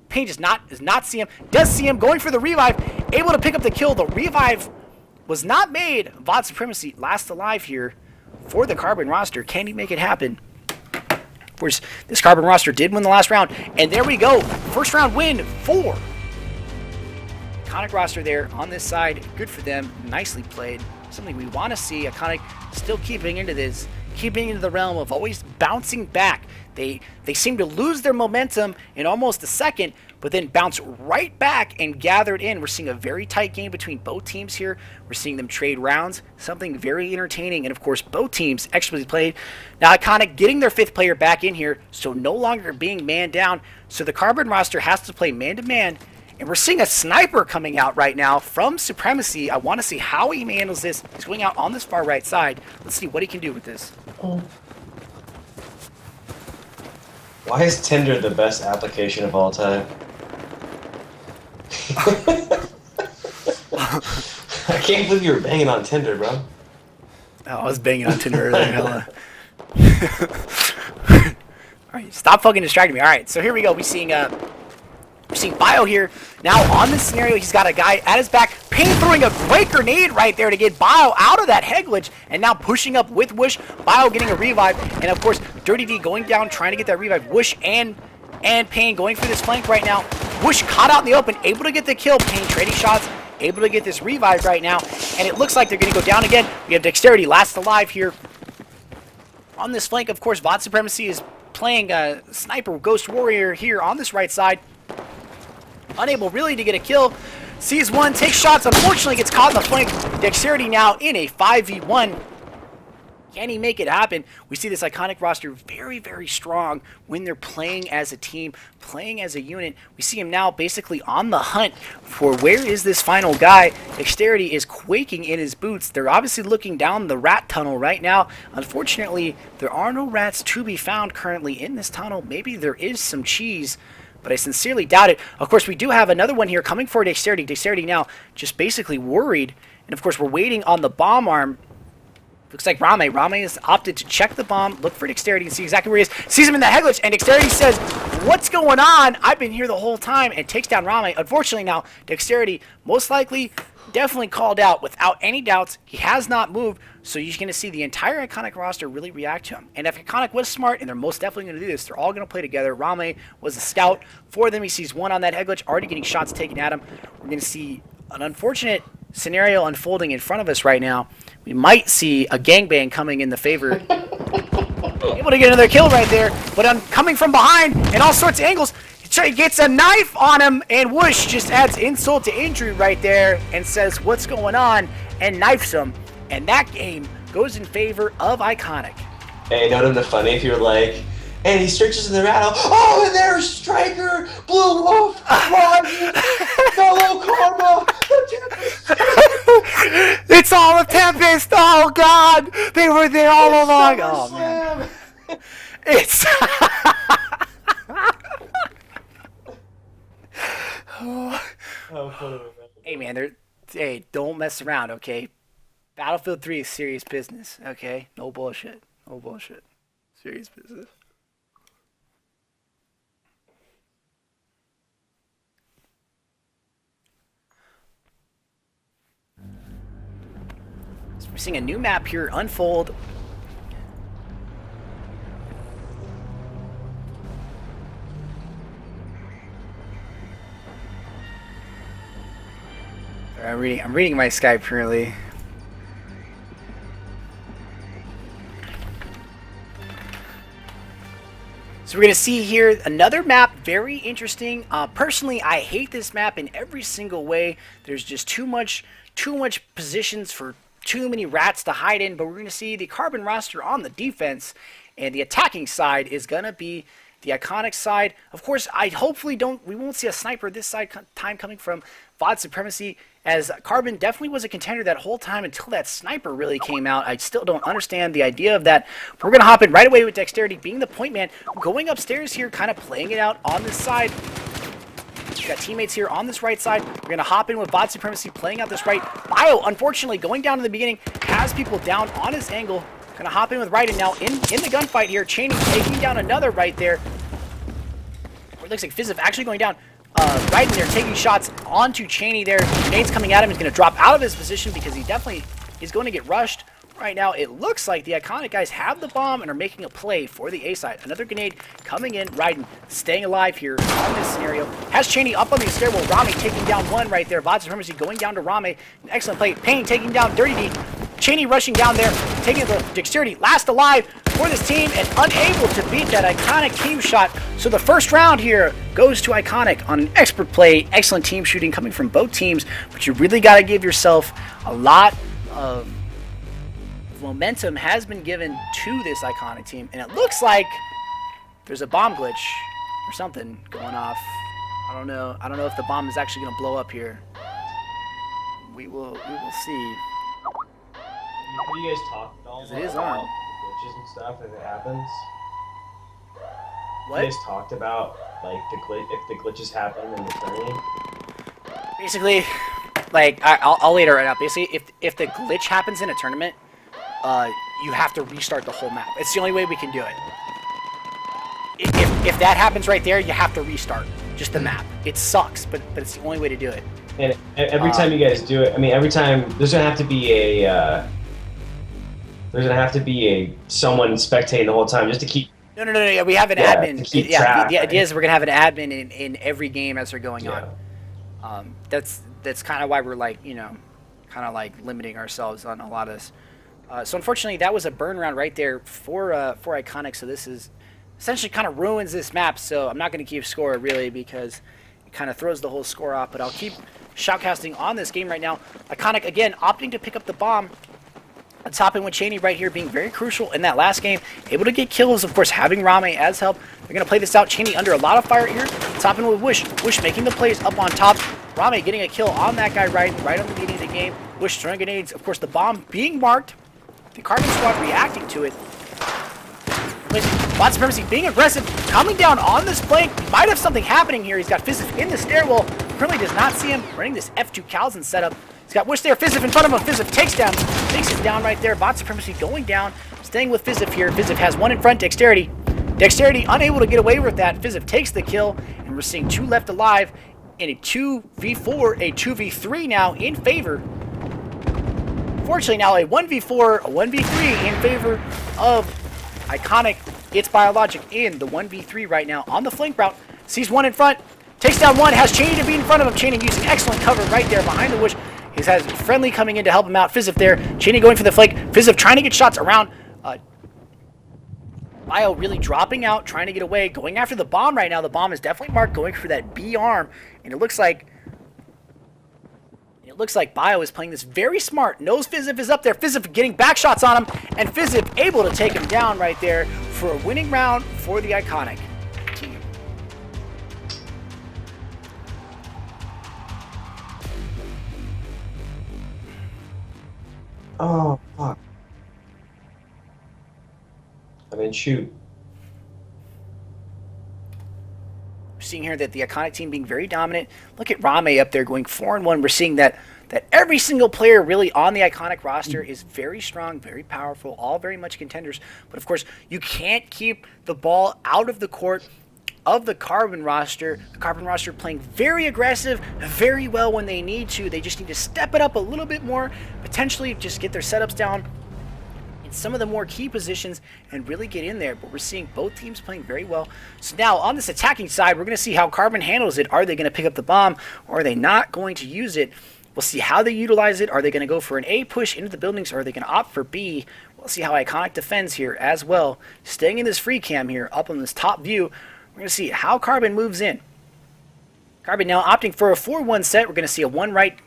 Payne does not see him, does see him, going for the revive, able to pick up the kill. The revive was not made. VOD Supremacy last alive here for the Carbon roster. Can he make it happen? Of course, this Carbon roster did win the last round, and there we go. First round win for iCoNiC roster there on this side. Good for them. Nicely played. Something we want to see. iCoNiC still keeping into this, keeping into the realm of always bouncing back. They seem to lose their momentum in almost a second, but then bounce right back and gather it in. We're seeing a very tight game between both teams here. We're seeing them trade rounds, something very entertaining, and of course both teams expertly played. Now iCoNiC getting their 5th player back in here, so no longer being man down, so the Carbon roster has to play man-to-man, and we're seeing a sniper coming out right now from Supremacy. I want to see how he handles this. He's going out on this far right side. Let's see what he can do with this. Why is Tinder the best application of all time? I can't believe you were banging on Tinder, bro. Oh, I was banging on Tinder earlier. Alright, stop fucking distracting me. Alright, so here we go. We're seeing Bio here. Now on this scenario, he's got a guy at his back. Payne throwing a great grenade right there to get Bio out of that head glitch, and now pushing up with Whoosh. Bio getting a revive, and of course, Dirty D going down, trying to get that revive. Whoosh and Payne going for this flank right now. Whoosh caught out in the open, able to get the kill. Payne trading shots, able to get this revive right now, and it looks like they're going to go down again. We have Dexterity last alive here on this flank. Of course, VOD Supremacy is playing Sniper Ghost Warrior here on this right side. Unable really to get a kill. Sees one, takes shots, unfortunately gets caught in the flank. Dexterity now in a 5v1. Can he make it happen? We see this iCoNiC roster very, very strong when they're playing as a team, playing as a unit. We see him now basically on the hunt for where is this final guy. Dexterity is quaking in his boots. They're obviously looking down the rat tunnel right now. Unfortunately, there are no rats to be found currently in this tunnel. Maybe there is some cheese, but I sincerely doubt it. Of course, we do have another one here coming for Dexterity. Dexterity now just basically worried. And of course, we're waiting on the bomb arm. Looks like Rame. Rame has opted to check the bomb, look for Dexterity, and see exactly where he is. Sees him in the head glitch, and Dexterity says, "What's going on? I've been here the whole time," and takes down Rame. Unfortunately now, Dexterity most likely definitely called out without any doubts. He has not moved, so you're going to see the entire iCoNiC roster really react to him. And if iCoNiC was smart, and they're most definitely going to do this, they're all going to play together. Rame was a scout for them. He sees one on that head glitch, already getting shots taken at him. We're going to see an unfortunate scenario unfolding in front of us right now, we might see a gangbang coming in the favor. Able to get another kill right there, but coming from behind in all sorts of angles, he gets a knife on him, and Whoosh just adds insult to injury right there and says, "What's going on?" and knifes him, and that game goes in favor of iCoNiC. Hey, don't it funny if you're like, and he searches in the rattle. Oh, and there's Striker, Blue Wolf, Roger, Fellow Karma. It's all a Tempest. Oh God, they were there all along. Oh man, it's. Hey man, hey, don't mess around, okay? Battlefield 3 is serious business, okay? No bullshit. No bullshit. Serious business. So we're seeing a new map here unfold. I'm reading my Skype currently. So we're going to see here another map, very interesting. Personally, I hate this map in every single way. There's just too much positions for too many rats to hide in, but we're going to see the Carbon roster on the defense, and the attacking side is going to be the iCoNiC side. Of course, we won't see a sniper this time coming from VOD Supremacy, as Carbon definitely was a contender that whole time until that sniper really came out. I still don't understand the idea of that. We're going to hop in right away with Dexterity being the point man, going upstairs here, kind of playing it out on this side. We've got teammates here on this right side. We're going to hop in with VOD Supremacy playing out this right. Bio, unfortunately, going down in the beginning, has people down on his angle. Going to hop in with Raiden now in the gunfight here. Cheney taking down another right there. It looks like Fizzif actually going down. Raiden there taking shots onto Cheney there. Grenades coming at him. He's going to drop out of his position because he definitely is going to get rushed. Right now, it looks like the iCoNiC guys have the bomb and are making a play for the A side. Another grenade coming in. Raiden staying alive here on this scenario. Has Cheney up on the stairwell. Rame taking down one right there. VOD Supremacy going down to Rame. An excellent play. Payne taking down Dirty D. Cheney rushing down there, taking the Dexterity, last alive for this team, and unable to beat that iCoNiC team shot. So the first round here goes to iCoNiC on an expert play. Excellent team shooting coming from both teams, but you really got to give yourself a lot of momentum has been given to this iCoNiC team, and it looks like there's a bomb glitch or something going off. I don't know if the bomb is actually going to blow up here. We will see. Have you guys talked at all It is about on. glitches and stuff if it happens? What? You guys talked about like if the glitches happen in the tournament? Basically, like I'll lay it right out. Basically, if the glitch happens in a tournament, you have to restart the whole map. It's the only way we can do it. If that happens right there, you have to restart just the map. It sucks, but it's the only way to do it. And every time you guys do it, I mean, every time there's gonna have to be someone spectating the whole time just to keep. No. We have an admin. To keep Yeah, track, the idea right? is we're gonna have an admin in every game as they're going on. That's kind of why we're like kind of like limiting ourselves on a lot of this. So unfortunately, that was a burn round right there for iCoNiC. So this is essentially kind of ruins this map. So I'm not going to keep score really because it kind of throws the whole score off. But I'll keep shoutcasting on this game right now. iCoNiC again opting to pick up the bomb. Let's hop in with Cheney right here, being very crucial in that last game. Able to get kills, of course, having Rame as help. They're going to play this out. Cheney under a lot of fire here. Let's hop in with Whoosh. Whoosh making the plays up on top. Rame getting a kill on that guy right on the beginning of the game. Whoosh throwing grenades. Of course, the bomb being marked. The Carbon squad reacting to it. VOD Supremacy being aggressive, coming down on this flank. Might have something happening here. He's got Fizzif in the stairwell. Currently does not see him. Running this F2 Calzin setup. He's got Whoosh there. Fizzif in front of him. Fizzif takes it down right there. VOD Supremacy going down. Staying with Fizzif here. Fizzif has one in front. Dexterity. Dexterity unable to get away with that. Fizzif takes the kill. And we're seeing two left alive in a 2v4, a 2v3 now in favor. Fortunately now a 1v4, a 1v3 in favor of iCoNiC. It's Biologic in the 1v3 right now on the flank route. Sees one in front. Takes down one. Has Cheney to be in front of him. Cheney using excellent cover right there behind the Whoosh. He has Friendly coming in to help him out. Fizzif there. Cheney going for the flank. Fizzif trying to get shots around. Bio really dropping out, trying to get away, going after the bomb right now. The bomb is definitely marked, going for that B arm, and it looks like Bio is playing this very smart. Knows Fizzif is up there. Fizzif getting back shots on him, and Fizzif able to take him down right there for a winning round for the iCoNiC team. Oh, fuck. I mean, shoot. We're seeing here that the iCoNiC team being very dominant. Look at Rame up there going 4-1. We're seeing that every single player really on the iCoNiC roster is very strong, very powerful, all very much contenders. But of course, you can't keep the ball out of the court of the Carbon roster. The Carbon roster playing very aggressive, very well when they need to. They just need to step it up a little bit more, potentially just get their setups down in some of the more key positions and really get in there. But we're seeing both teams playing very well. So now on this attacking side, we're going to see how Carbon handles it. Are they going to pick up the bomb, or are they not going to use it? We'll see how they utilize it. Are they going to go for an A push into the buildings, or are they going to opt for B? We'll see how iCoNiC defends here as well. Staying in this free cam here up on this top view, we're going to see how Carbon moves in. Carbon now opting for a 4-1 set. We're going to see a one right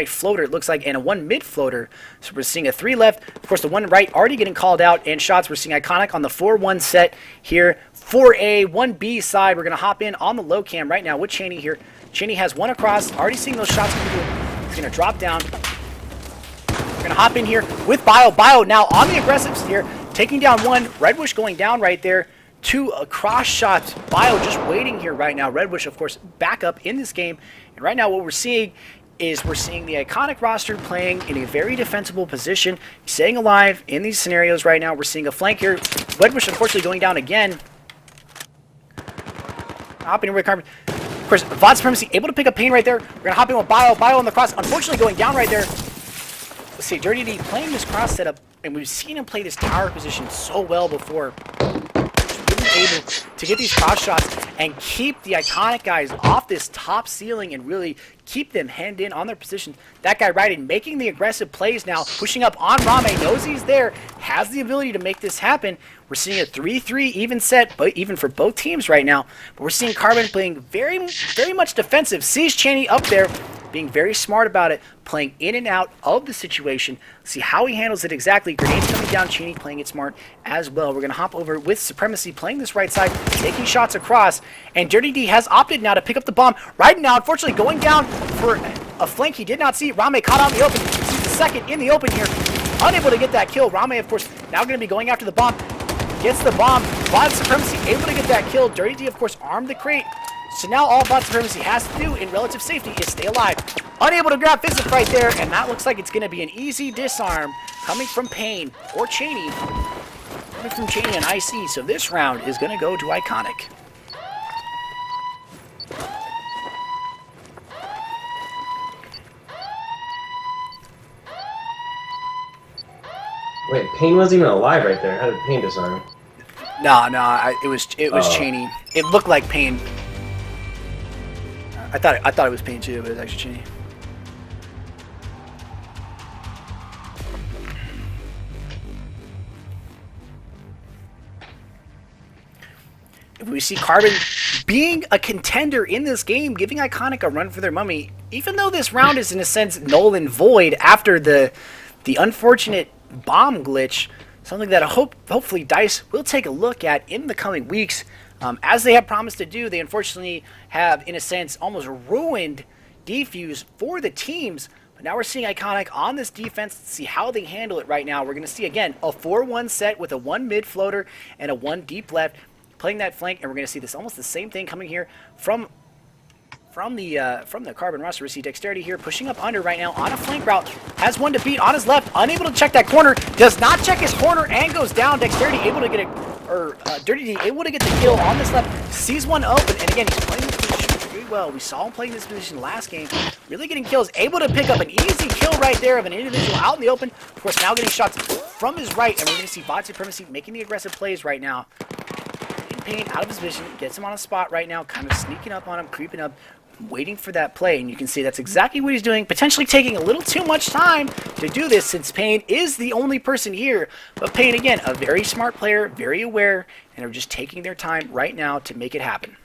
floater, it looks like, and a 1 mid floater. So we're seeing a 3 left. Of course, the 1 right already getting called out, and shots. We're seeing iCoNiC on the 4-1 set here. 4A, 1B side. We're going to hop in on the low cam right now with Cheney here. Cheney has one across. Already seeing those shots come through. He's going to drop down. We're going to hop in here with Bio. Bio now on the aggressives here, taking down one. Redbush going down right there. 2 across shots. Bio just waiting here right now. Redbush, of course, back up in this game. And right now what we're seeing is we're seeing the iCoNiC roster playing in a very defensible position, staying alive in these scenarios right now. We're seeing a flank here. Redbush unfortunately going down again. Hopping in with Carbon. Of course, VOD Supremacy able to pick up Pain right there. We're going to hop in with Bio. Bio on the cross, unfortunately going down right there. Let's see, Dirty D playing this cross setup, and we've seen him play this tower position so well before. Able to get these cross shots and keep the iCoNiC guys off this top ceiling and really keep them hemmed in on their position. That guy right in, making the aggressive plays now, pushing up on Rame, knows he's there, has the ability to make this happen. We're seeing a 3-3 even set, but even for both teams right now. But we're seeing Carbon playing very much defensive. Sees Cheney up there, being very smart about it, playing in and out of the situation. See how he handles it exactly. Grenades coming down, Cheney playing it smart as well. We're going to hop over with Supremacy, playing this right side, taking shots across. And Dirty D has opted now to pick up the bomb. Right now, unfortunately, going down for a flank he did not see. Rame caught out in the open. Sees the second in the open here. Unable to get that kill. Rame, of course, now going to be going after the bomb. Gets the bomb. VOD Supremacy able to get that kill. Dirty D, of course, armed the crate. So now all VOD Supremacy has to do in relative safety is stay alive. Unable to grab Fizzif right there, and that looks like it's going to be an easy disarm coming from Pain or Cheney. Coming from Cheney and IC, so this round is going to go to iCoNiC. Wait, Pain wasn't even alive right there. How did Pain disarm? No, it was Cheney. It looked like Pain. I thought it was Pain too, but it was actually Cheney. We see Carbon being a contender in this game, giving iCoNiC a run for their money, even though this round is in a sense null and void after the unfortunate bomb glitch, something that hopefully DICE will take a look at in the coming weeks. As they have promised to do, they unfortunately have, in a sense, almost ruined Defuse for the teams. But now we're seeing iCoNiC on this defense to see how they handle it right now. We're going to see, again, a 4-1 set with a 1 mid floater and a 1 deep left, playing that flank. And we're going to see this almost the same thing coming here from the Carbon roster. We see Dexterity here pushing up under right now on a flank route. Has one to beat on his left. Unable to check that corner. Does not check his corner and goes down. Dexterity able to get Dirty D able to get the kill on this left. Sees one open. And again, he's playing this position very well. We saw him playing this position last game. Really getting kills. Able to pick up an easy kill right there of an individual out in the open. Of course, now getting shots from his right. And we're going to see VOD Supremacy making the aggressive plays right now. Pain out of his vision. Gets him on a spot right now. Kind of sneaking up on him. Creeping up. waiting for that play, and you can see that's exactly what he's doing, potentially taking a little too much time to do this since Payne is the only person here. But Payne, again, a very smart player, very aware, and are just taking their time right now to make it happen.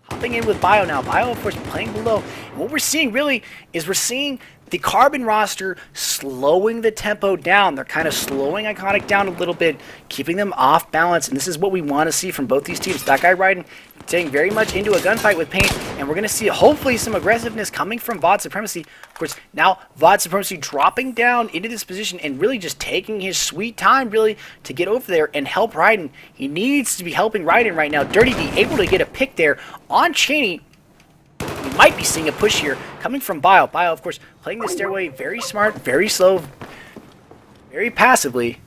Hopping in with Bio now. Bio, of course, playing below. And what we're seeing really is we're seeing the Carbon roster slowing the tempo down. They're kind of slowing iCoNiC down a little bit, keeping them off balance, and this is what we want to see from both these teams. That guy riding, getting very much into a gunfight with Payne, and we're going to see hopefully some aggressiveness coming from VOD Supremacy. Of course, now VOD Supremacy dropping down into this position and really just taking his sweet time really to get over there and help Raiden. He needs to be helping Raiden right now. Dirty D able to get a pick there on Cheney. We might be seeing a push here coming from Bio. Bio, of course, playing the stairway very smart, very slow, very passively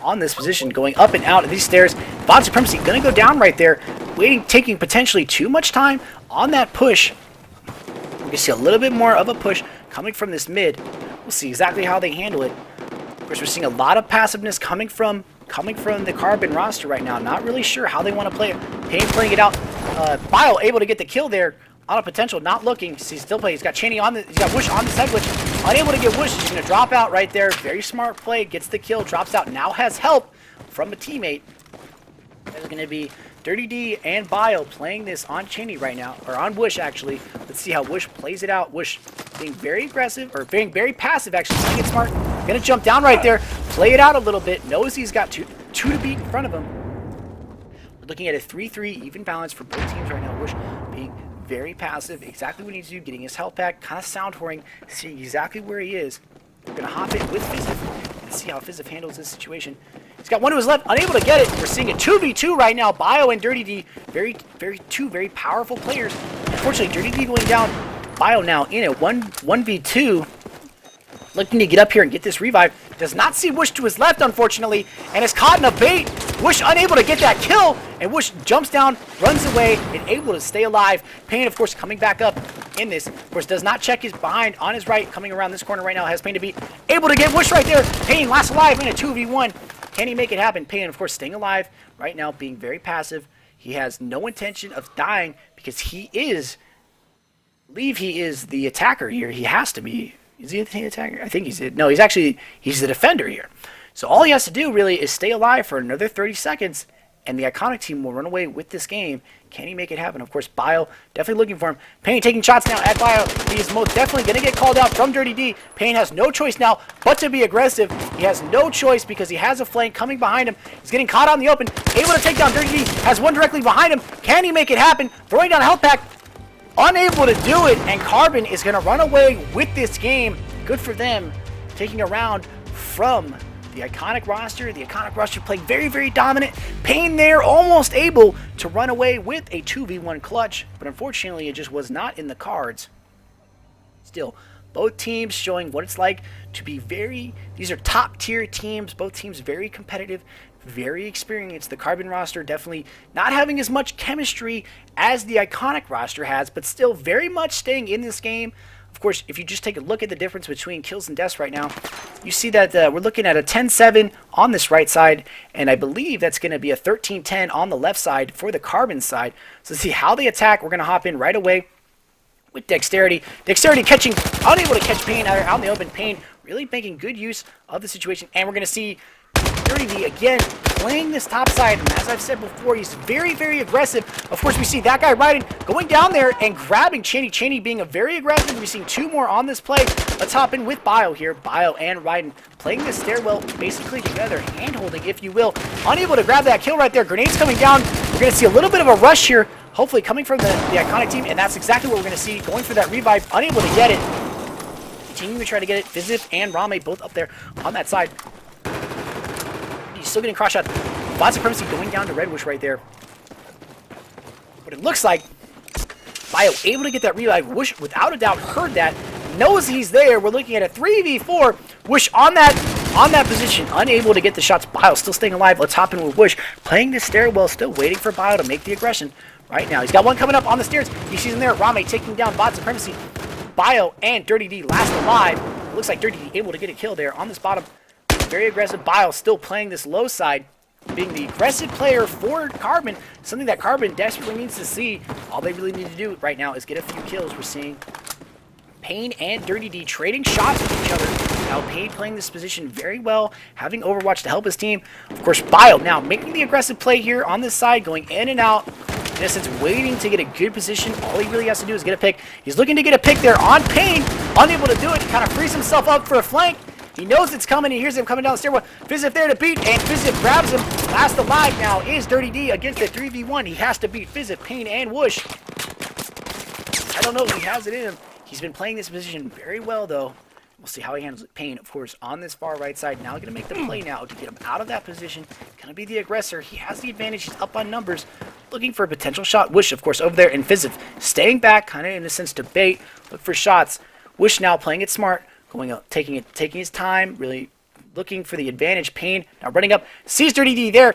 on this position, going up and out of these stairs. VOD Supremacy going to go down right there, waiting, taking potentially too much time on that push. We're going to see a little bit more of a push coming from this mid. We'll see exactly how they handle it. Of course, we're seeing a lot of passiveness coming from the Carbon roster right now. Not really sure how they want to play it. Payne playing it out. Bio able to get the kill there. On a potential, not looking. He's still playing. He's got Cheney on the. He's got Whoosh on the side Whoosh. Unable to get Whoosh. He's going to drop out right there. Very smart play. Gets the kill. Drops out. Now has help from a teammate. There's going to be Dirty D and Bio playing this on Cheney right now, or on Whoosh actually. Let's see how Whoosh plays it out. Whoosh being very aggressive, or being very passive actually. Playing it smart. Going to jump down right there. Play it out a little bit. Knows he's got two to beat in front of him. We're looking at a 3-3 even balance for both teams right now. Whoosh being very passive, exactly what he needs to do, getting his health back, kind of sound whoring, seeing exactly where he is. We're going to hop in with Fizzif and see how Fizzif handles this situation. He's got one to his left, unable to get it. We're seeing a 2v2 right now. Bio and Dirty D, two very powerful players. Unfortunately, Dirty D going down. Bio now in a 1v2. Looking to get up here and get this revive. Does not see Whoosh to his left, unfortunately, and is caught in a bait. Whoosh unable to get that kill, and Whoosh jumps down, runs away, and able to stay alive. Payne, of course, coming back up in this. Of course, does not check his behind on his right, coming around this corner right now. Has Payne to beat. Able to get Whoosh right there. Payne last alive in a 2v1. Can he make it happen? Payne, of course, staying alive right now, being very passive. He has no intention of dying because he is, I believe he is the attacker here. He has to be. Is he the attacker? I think he's it. No, he's the defender here. So all he has to do really is stay alive for another 30 seconds, and the iCoNiC team will run away with this game. Can he make it happen? Of course, Bio definitely looking for him. Payne taking shots now at Bio. He is most definitely going to get called out from Dirty D. Payne has no choice now but to be aggressive. He has no choice because he has a flank coming behind him. He's getting caught out in the open. Able to take down Dirty D. Has one directly behind him. Can he make it happen? Throwing down a health pack. Unable to do it, and Carbon is going to run away with this game. Good for them, taking a round from the iCoNiC roster. The iCoNiC roster playing very, very dominant. Payne there almost able to run away with a 2v1 clutch, but unfortunately it just was not in the cards. Still, both teams showing what it's like to be these are top tier teams. Both teams very competitive, very experienced. The Carbon roster definitely not having as much chemistry as the iCoNiC roster has, but still very much staying in this game. Of course, if you just take a look at the difference between kills and deaths right now, you see that we're looking at a 10-7 on this right side, and I believe that's going to be a 13-10 on the left side for the Carbon side. So to see how they attack, we're going to hop in right away with Dexterity. Dexterity unable to catch Payne out in the open. Payne really making good use of the situation, and we're going to see Dirty D again playing this top side, and as I've said before, he's very, very aggressive. Of course, we see that guy riding, going down there and grabbing Cheney. Cheney being a very aggressive. We've seen two more on this play. Let's hop in with Bio here. Bio and Raiden playing this stairwell basically together, hand-holding, if you will. Unable to grab that kill right there. Grenades coming down. We're going to see a little bit of a rush here, hopefully coming from the iCoNiC team, and that's exactly what we're going to see. Going for that revive, unable to get it. Continuing to try to get it. Fizzif and Rame both up there on that side. He's still getting cross shot. VOD Supremacy going down to Red Whoosh right there. But it looks like Bio able to get that revive. Whoosh, without a doubt, heard that. Knows he's there. We're looking at a 3v4. Whoosh on that position. Unable to get the shots. Bio still staying alive. Let's hop in with Whoosh. Playing this stairwell. Still waiting for Bio to make the aggression right now. He's got one coming up on the stairs. He sees him there. Rame taking down VOD Supremacy. Bio and Dirty D last alive. Looks like Dirty D able to get a kill there on this bottom. Very aggressive. Bio still playing this low side. being the aggressive player for Carbon, something that Carbon desperately needs to see. All they really need to do right now is get a few kills. We're seeing Pain and Dirty D trading shots with each other. Now Pain playing this position very well, having Overwatch to help his team. Of course, Bile now making the aggressive play here on this side, going in and out. In essence, waiting to get a good position. All he really has to do is get a pick. He's looking to get a pick there on Pain. Unable to do it. He kind of frees himself up for a flank. He knows it's coming. He hears him coming down the stairwell. Fizif there to beat, and Fizif grabs him. Last alive now is Dirty D against the 3v1. He has to beat Fizif, Pain, and Whoosh. I don't know if he has it in him. He's been playing this position very well, though. We'll see how he handles it. Pain, of course, on this far right side. Now going to make the play now to get him out of that position. Going to be the aggressor. He has the advantage. He's up on numbers. Looking for a potential shot. Whoosh, of course, over there. And Fizif staying back, kind of in a sense to bait. Look for shots. Whoosh now playing it smart. Going up, taking his time. Really looking for the advantage. Pain now running up. Sees Dirty D there.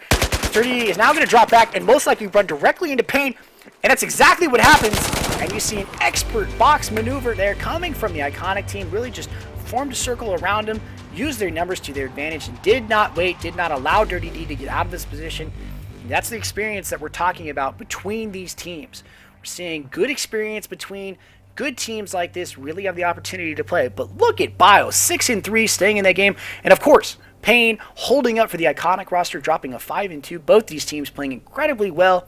Dirty D is now going to drop back and most likely run directly into Pain. And that's exactly what happens. And you see an expert box maneuver there coming from the iCoNiC team. Really just formed a circle around him, used their numbers to their advantage, and did not wait, did not allow Dirty D to get out of this position. And that's the experience that we're talking about between these teams. We're seeing good experience between good teams like this really have the opportunity to play. But look at Bio, 6-3, staying in that game. And of course, Pain holding up for the iCoNiC roster, dropping a 5-2. Both these teams playing incredibly well.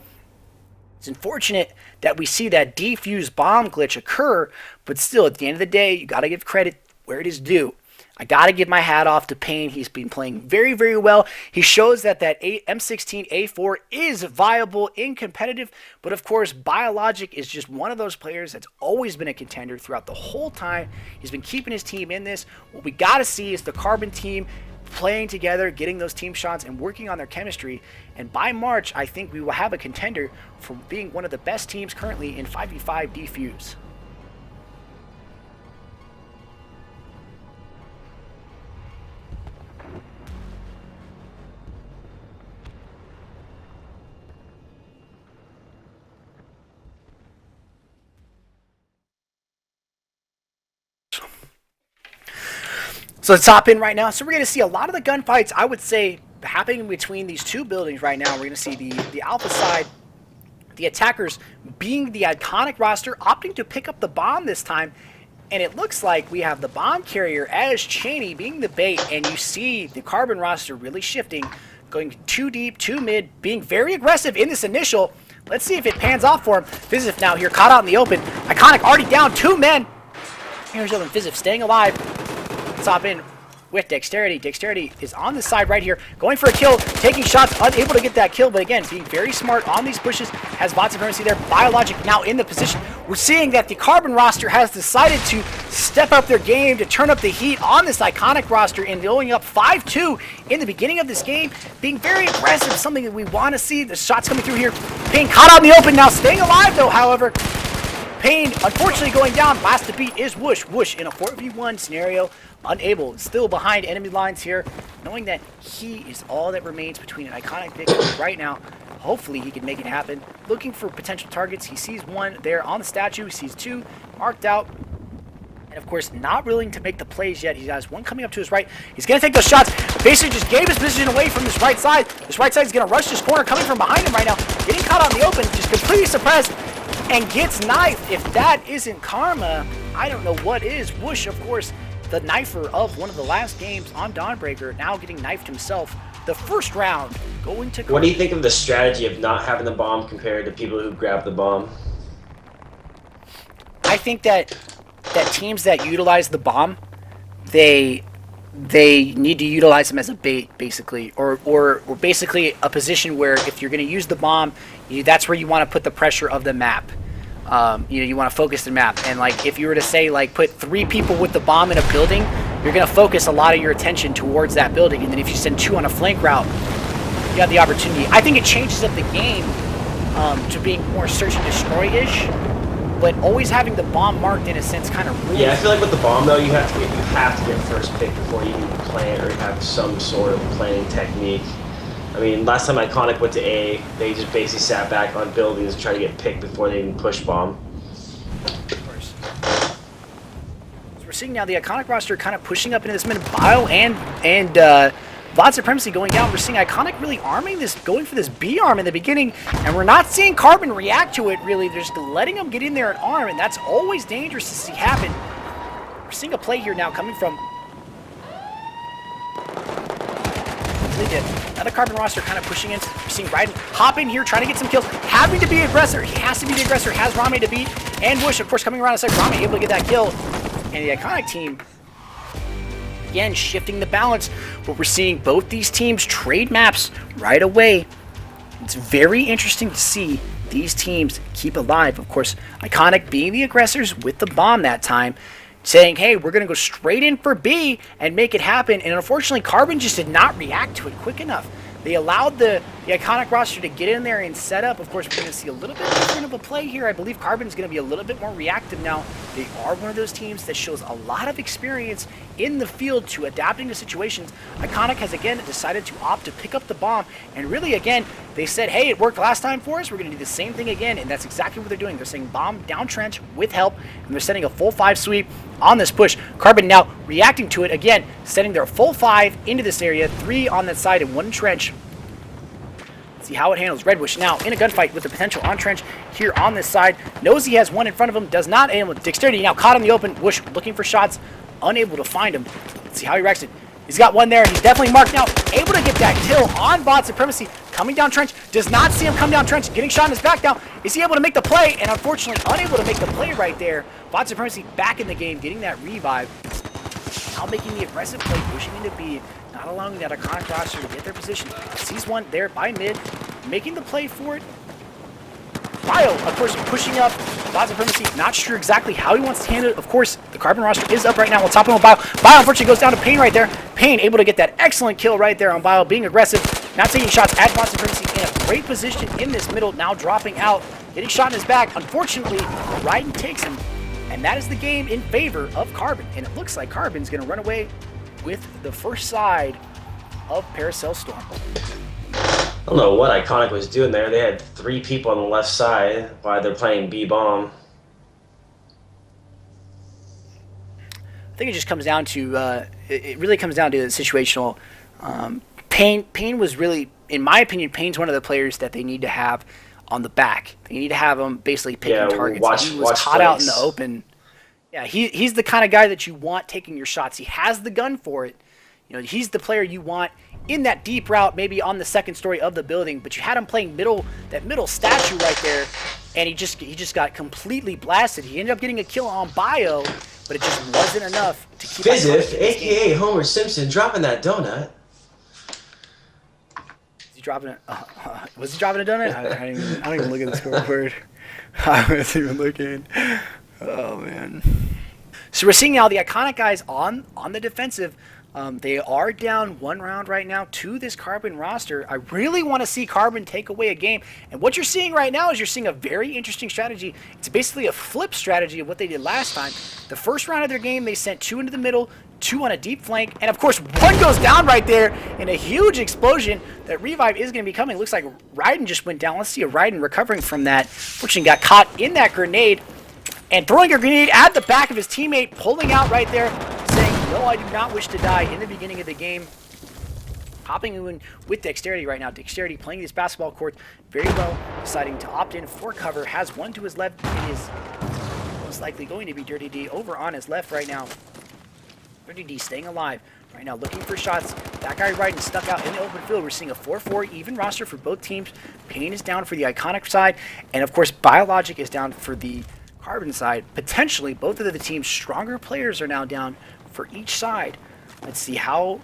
It's unfortunate that we see that defuse bomb glitch occur, but still, at the end of the day, you got to give credit where it is due. I got to give my hat off to Pain. He's been playing very, very well. He shows that M16A4 is viable in competitive, but of course, Biologic is just one of those players that's always been a contender throughout the whole time. He's been keeping his team in this. What we got to see is the Carbon team playing together, getting those team shots, and working on their chemistry. And by March, I think we will have a contender for being one of the best teams currently in 5v5 Defuse. So let's hop in right now. So we're going to see a lot of the gunfights, I would say, happening between these two buildings right now. We're going to see the Alpha side, the attackers being the iCoNiC roster, opting to pick up the bomb this time. And it looks like we have the bomb carrier as Cheney being the bait. And you see the Carbon roster really shifting, going too deep, too mid, being very aggressive in this initial. Let's see if it pans off for him. Fizif now here, caught out in the open. iCoNiC already down 2 men. Here's Fizif staying alive. Let's hop in with Dexterity. Dexterity is on the side right here, going for a kill, taking shots, unable to get that kill, but again, being very smart on these pushes, has Bot Supremacy there. Biologic now in the position. We're seeing that the Carbon roster has decided to step up their game, to turn up the heat on this iCoNiC roster, and going up 5-2 in the beginning of this game, being very aggressive, something that we want to see. The shots coming through here. Pain caught out in the open now, staying alive though, however. Pain, unfortunately, going down. Last to beat is Whoosh. Whoosh in a 4v1 scenario, unable, still behind enemy lines here, knowing that he is all that remains between an iCoNiC victory right now. Hopefully he can make it happen. Looking for potential targets. He sees one there on the statue. He sees 2 marked out. And of course, not willing to make the plays yet. He has one coming up to his right. He's going to take those shots. Basically just gave his position away from this right side. This right side is going to rush this corner, coming from behind him right now. Getting caught out in the open, just completely suppressed. And gets knifed. If that isn't karma, I don't know what is. Whoosh, of course, the knifer of one of the last games on Dawnbreaker, now getting knifed himself. The first round going to... What do you think of the strategy of not having the bomb compared to people who grab the bomb? I think that teams that utilize the bomb, they need to utilize them as a bait, basically, or basically a position where if you're going to use the bomb, that's where you want to put the pressure of the map. You want to focus the map, and like if you were to say like put 3 people with the bomb in a building, you're going to focus a lot of your attention towards that building, and then if you send 2 on a flank route, you have the opportunity. I think it changes up the game to being more search and destroy-ish, but always having the bomb marked in a sense kind of rules. Yeah, I feel like with the bomb though, you have to get first pick before you can plan or have some sort of planning technique. I mean, last time iCoNiC went to A, they just basically sat back on buildings and tried to get picked before they even push bomb. Of course. So we're seeing now the iCoNiC roster kind of pushing up into this minute. Bile and Bot Supremacy going down. We're seeing iCoNiC really arming this, going for this B arm in the beginning, and we're not seeing Carbon react to it, really. They're just letting him get in there and arm, and that's always dangerous to see happen. We're seeing a play here now coming from... Another Carbon roster kind of pushing in. We're seeing Raiden hop in here, trying to get some kills, having to be aggressor. He has to be the aggressor, has Rame to beat, and Bush, of course, coming around inside. Rame able to get that kill, and the iCoNiC team again shifting the balance, but we're seeing both these teams trade maps right away. It's very interesting to see these teams keep alive. Of course, iCoNiC being the aggressors with the bomb that time, saying, hey, we're going to go straight in for B and make it happen. And unfortunately, Carbon just did not react to it quick enough. They allowed the iCoNiC roster to get in there and set up. Of course, we're going to see a little bit different of a play here. I believe Carbon is going to be a little bit more reactive now. They are one of those teams that shows a lot of experience in the field to adapting to situations. iCoNiC has, again, decided to opt to pick up the bomb. And really, again, they said, hey, it worked last time for us. We're going to do the same thing again. And that's exactly what they're doing. They're saying bomb down trench with help. And they're setting a full 5 sweep on this push. Carbon now reacting to it again, setting their full 5 into this area, 3 on that side and 1 trench. Let's see how it handles. Redbush now in a gunfight with the potential on trench here on this side. Knows he has one in front of him, does not aim with dexterity. Now caught in the open. Bush looking for shots, unable to find him. Let's see how he reacts it. He's got one there. He's definitely marked now. Able to get that kill on Bot Supremacy. Coming down trench. Does not see him come down trench. Getting shot in his back now. Is he able to make the play? And unfortunately unable to make the play right there. Bot Supremacy back in the game, getting that revive. Now making the aggressive play, pushing into B. Not allowing that iCoNiC roster to get their position. Sees one there by mid. Making the play for it. Bio, of course, pushing up. Bot Supremacy, not sure exactly how he wants to handle it. Of course, the Carbon roster is up right now. We'll top him with Bio. Bio, unfortunately, goes down to Pain right there. Pain able to get that excellent kill right there on Bio, being aggressive. Not taking shots at Bot Supremacy in a great position in this middle. Now dropping out. Getting shot in his back. Unfortunately, Raiden takes him. And that is the game in favor of Carbon. And it looks like Carbon's going to run away with the first side of Paracel Storm. I don't know what iCoNiC was doing there. They had 3 people on the left side while they're playing B-bomb. I think it just comes down to, it really comes down to situational. Pain was really, in my opinion, Pain's one of the players that they need to have on the back. They need to have him basically picking targets. He was caught out in the open. Yeah, he's the kind of guy that you want taking your shots. He has the gun for it. You know, he's the player you want in that deep route, maybe on the second story of the building. But you had him playing that middle statue right there, and he just got completely blasted. He ended up getting a kill on Bio, but it just wasn't enough to keep. Fizif, aka Homer Simpson, dropping that donut. Is he dropping it? Was he dropping a donut? I don't even look at the scoreboard. I wasn't even looking. Oh man. So we're seeing now the iCoNiC guys on the defensive. They are down 1 round right now to this Carbon roster. I really want to see Carbon take away a game. And what you're seeing right now is you're seeing a very interesting strategy. It's basically a flip strategy of what they did last time. The first round of their game, they sent 2 into the middle, 2 on a deep flank, and of course 1 goes down right there in a huge explosion. That revive is going to be coming. Looks like Raiden just went down. Let's see a Raiden recovering from that. Fortunately got caught in that grenade and throwing a grenade at the back of his teammate, pulling out right there, saying, no, I do not wish to die in the beginning of the game. Hopping in with Dexterity right now. Dexterity playing this basketball court very well, deciding to opt in for cover. Has 1 to his left. It is most likely going to be Dirty D over on his left right now. Dirty D staying alive right now, looking for shots. That guy Raiden stuck out in the open field. We're seeing a 4-4 even roster for both teams. Pain is down for the iCoNiC side, and of course Biologic is down for the Carbon side. Potentially both of the team's stronger players are now down for each side. Let's see how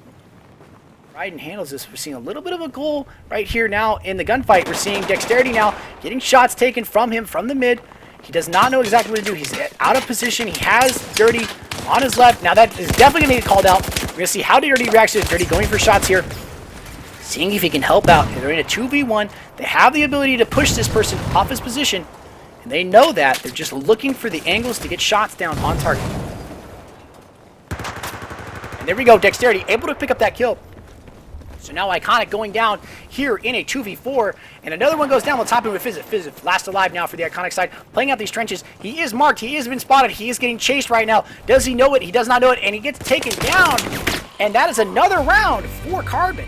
Raiden handles this. We're seeing a little bit of a goal right here now in the gunfight. We're seeing Dexterity now getting shots taken from him from the mid. He does not know exactly what to do. He's out of position. He has Dirty on his left. Now that is definitely going to get called out. We're going to see how Dirty reacts to it. Dirty going for shots here. Seeing if he can help out. They're in a 2v1. They have the ability to push this person off his position. And they know that. They're just looking for the angles to get shots down on target. And there we go. Dexterity able to pick up that kill. So now iCoNiC going down here in a 2v4. And another one goes down. Let's hop in with Fizif. Fizif last alive now for the iCoNiC side. Playing out these trenches. He is marked. He has been spotted. He is getting chased right now. Does he know it? He does not know it. And he gets taken down. And that is another round for Carbon.